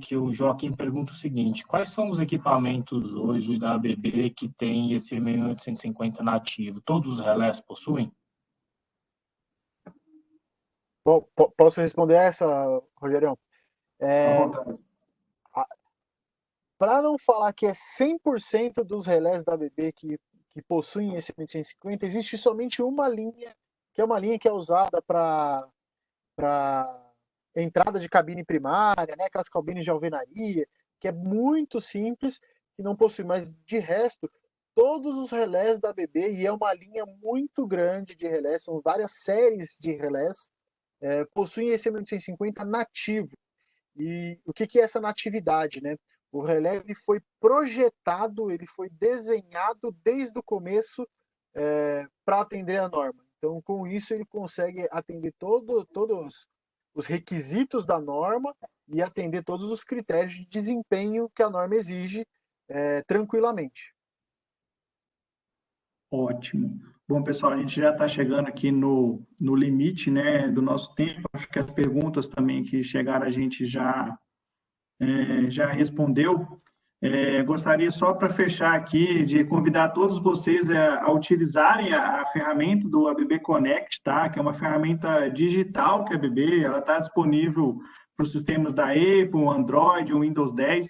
que o Joaquim pergunta o seguinte: quais são os equipamentos hoje da ABB que tem esse 1850 nativo? Todos os relés possuem? Bom, posso responder essa, Rogerião? À vontade. Para não falar que é 100% dos relés da ABB que possuem esse 1850, existe somente uma linha, que é uma linha que é usada para entrada de cabine primária, né? Aquelas cabines de alvenaria, que é muito simples, que não possui, mas de resto, todos os relés da ABB, e é uma linha muito grande de relés, são várias séries de relés, possuem esse 1850 nativo. E o que é essa natividade, né? O relé ele foi projetado, ele foi desenhado desde o começo para atender a norma. Então, com isso, ele consegue atender todos os requisitos da norma e atender todos os critérios de desempenho que a norma exige tranquilamente. Ótimo. Bom, pessoal, a gente já está chegando aqui no limite, né, do nosso tempo. Acho que as perguntas também que chegaram a gente já respondeu. Gostaria só para fechar aqui de convidar todos vocês a utilizarem a ferramenta do ABB Connect, tá? Que é uma ferramenta digital que a ABB, ela está disponível para os sistemas da Apple, Android, Windows 10.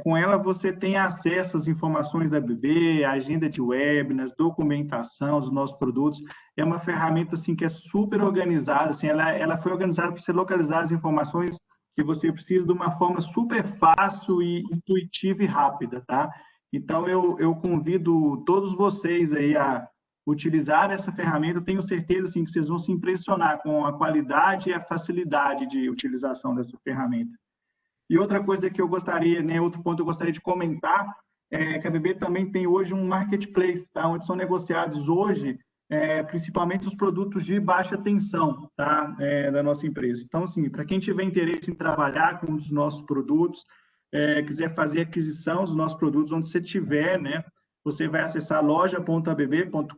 Com ela você tem acesso às informações da ABB, a agenda de webinars, documentação dos nossos produtos. É uma ferramenta assim que é super organizada, assim, ela foi organizada para você localizar as informações que você precisa de uma forma super fácil e intuitiva e rápida, tá? Então, eu convido todos vocês aí a utilizar essa ferramenta. Eu tenho certeza, assim, que vocês vão se impressionar com a qualidade e a facilidade de utilização dessa ferramenta. E outra coisa que eu gostaria, né, outro ponto que eu gostaria de comentar, é que a ABB também tem hoje um marketplace, tá? Onde são negociados hoje principalmente os produtos de baixa tensão, tá? Da nossa empresa. Então, assim, para quem tiver interesse em trabalhar com um dos nossos produtos, quiser fazer aquisição dos nossos produtos onde você tiver, né? Você vai acessar loja.abb.com.br,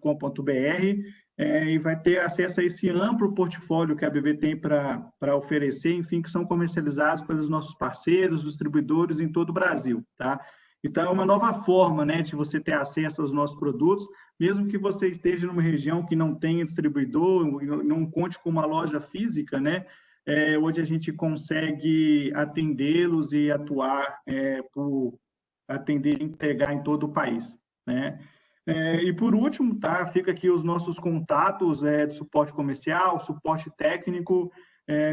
e vai ter acesso a esse amplo portfólio que a ABB tem para oferecer, enfim, que são comercializados pelos nossos parceiros, distribuidores em todo o Brasil, tá? Então, é uma nova forma, né, de você ter acesso aos nossos produtos, mesmo que você esteja numa região que não tenha distribuidor, não conte com uma loja física, né, hoje a gente consegue atendê-los e atuar por atender e entregar em todo o país, né? E por último, tá? Fica aqui os nossos contatos de suporte comercial, suporte técnico.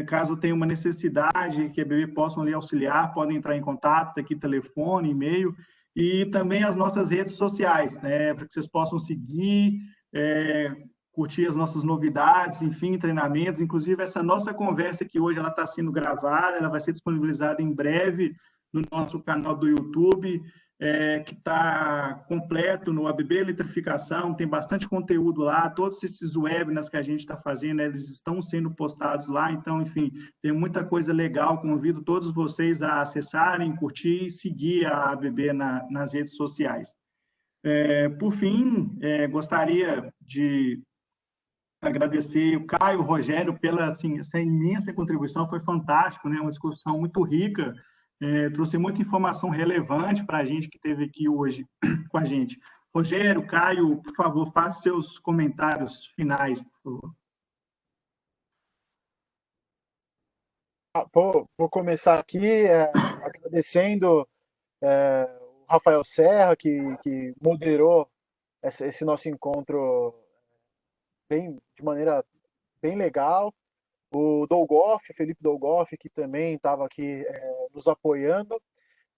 Caso tenha uma necessidade que a BB possam lhe auxiliar, podem entrar em contato, aqui telefone, e-mail, e também as nossas redes sociais, né? Para que vocês possam seguir, curtir as nossas novidades, enfim, treinamentos. Inclusive, essa nossa conversa aqui hoje ela está sendo gravada, ela vai ser disponibilizada em breve no nosso canal do YouTube, que está completo no ABB Eletrificação, tem bastante conteúdo lá, todos esses webinars que a gente está fazendo, eles estão sendo postados lá, então, enfim, tem muita coisa legal, convido todos vocês a acessarem, curtir e seguir a ABB nas redes sociais. Por fim, gostaria de agradecer o Caio, o Rogério, pela assim, essa imensa contribuição, foi fantástico, né? Uma discussão muito rica, trouxe muita informação relevante para a gente que esteve aqui hoje com a gente. Rogério, Caio, por favor, faça seus comentários finais, por favor. Vou começar aqui agradecendo o Rafael Serra, que moderou esse nosso encontro de maneira bem legal. O Dolgoff, Felipe Dolgoff, que também estava aqui nos apoiando.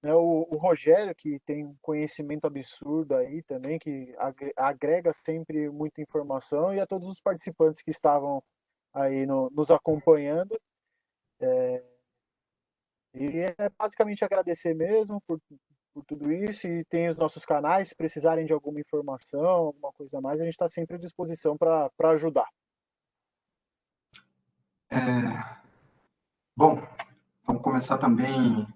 Né, o Rogério, que tem um conhecimento absurdo aí também, que agrega sempre muita informação, e a todos os participantes que estavam aí nos acompanhando. E é basicamente agradecer mesmo por tudo isso, e tem os nossos canais, se precisarem de alguma informação, alguma coisa a mais, a gente está sempre à disposição para ajudar. Bom, vamos começar também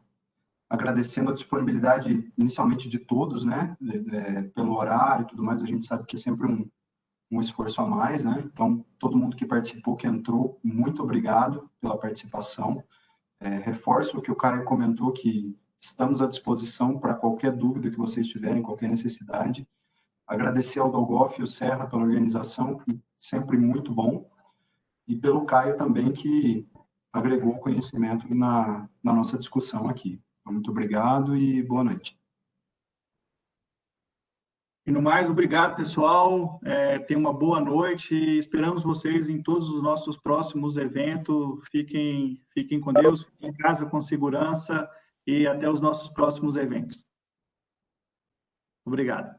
agradecendo a disponibilidade inicialmente de todos, né, pelo horário e tudo mais, a gente sabe que é sempre um esforço a mais, né, então todo mundo que participou, que entrou, muito obrigado pela participação. Reforço o que o Caio comentou, que estamos à disposição para qualquer dúvida que vocês tiverem, qualquer necessidade. Agradecer ao Dolgoff e ao Serra pela organização, sempre muito bom, e pelo Caio também, que agregou conhecimento na nossa discussão aqui. Muito obrigado e boa noite. E no mais, obrigado, pessoal. Tenham uma boa noite e esperamos vocês em todos os nossos próximos eventos. Fiquem com Deus, fiquem em casa com segurança e até os nossos próximos eventos. Obrigado.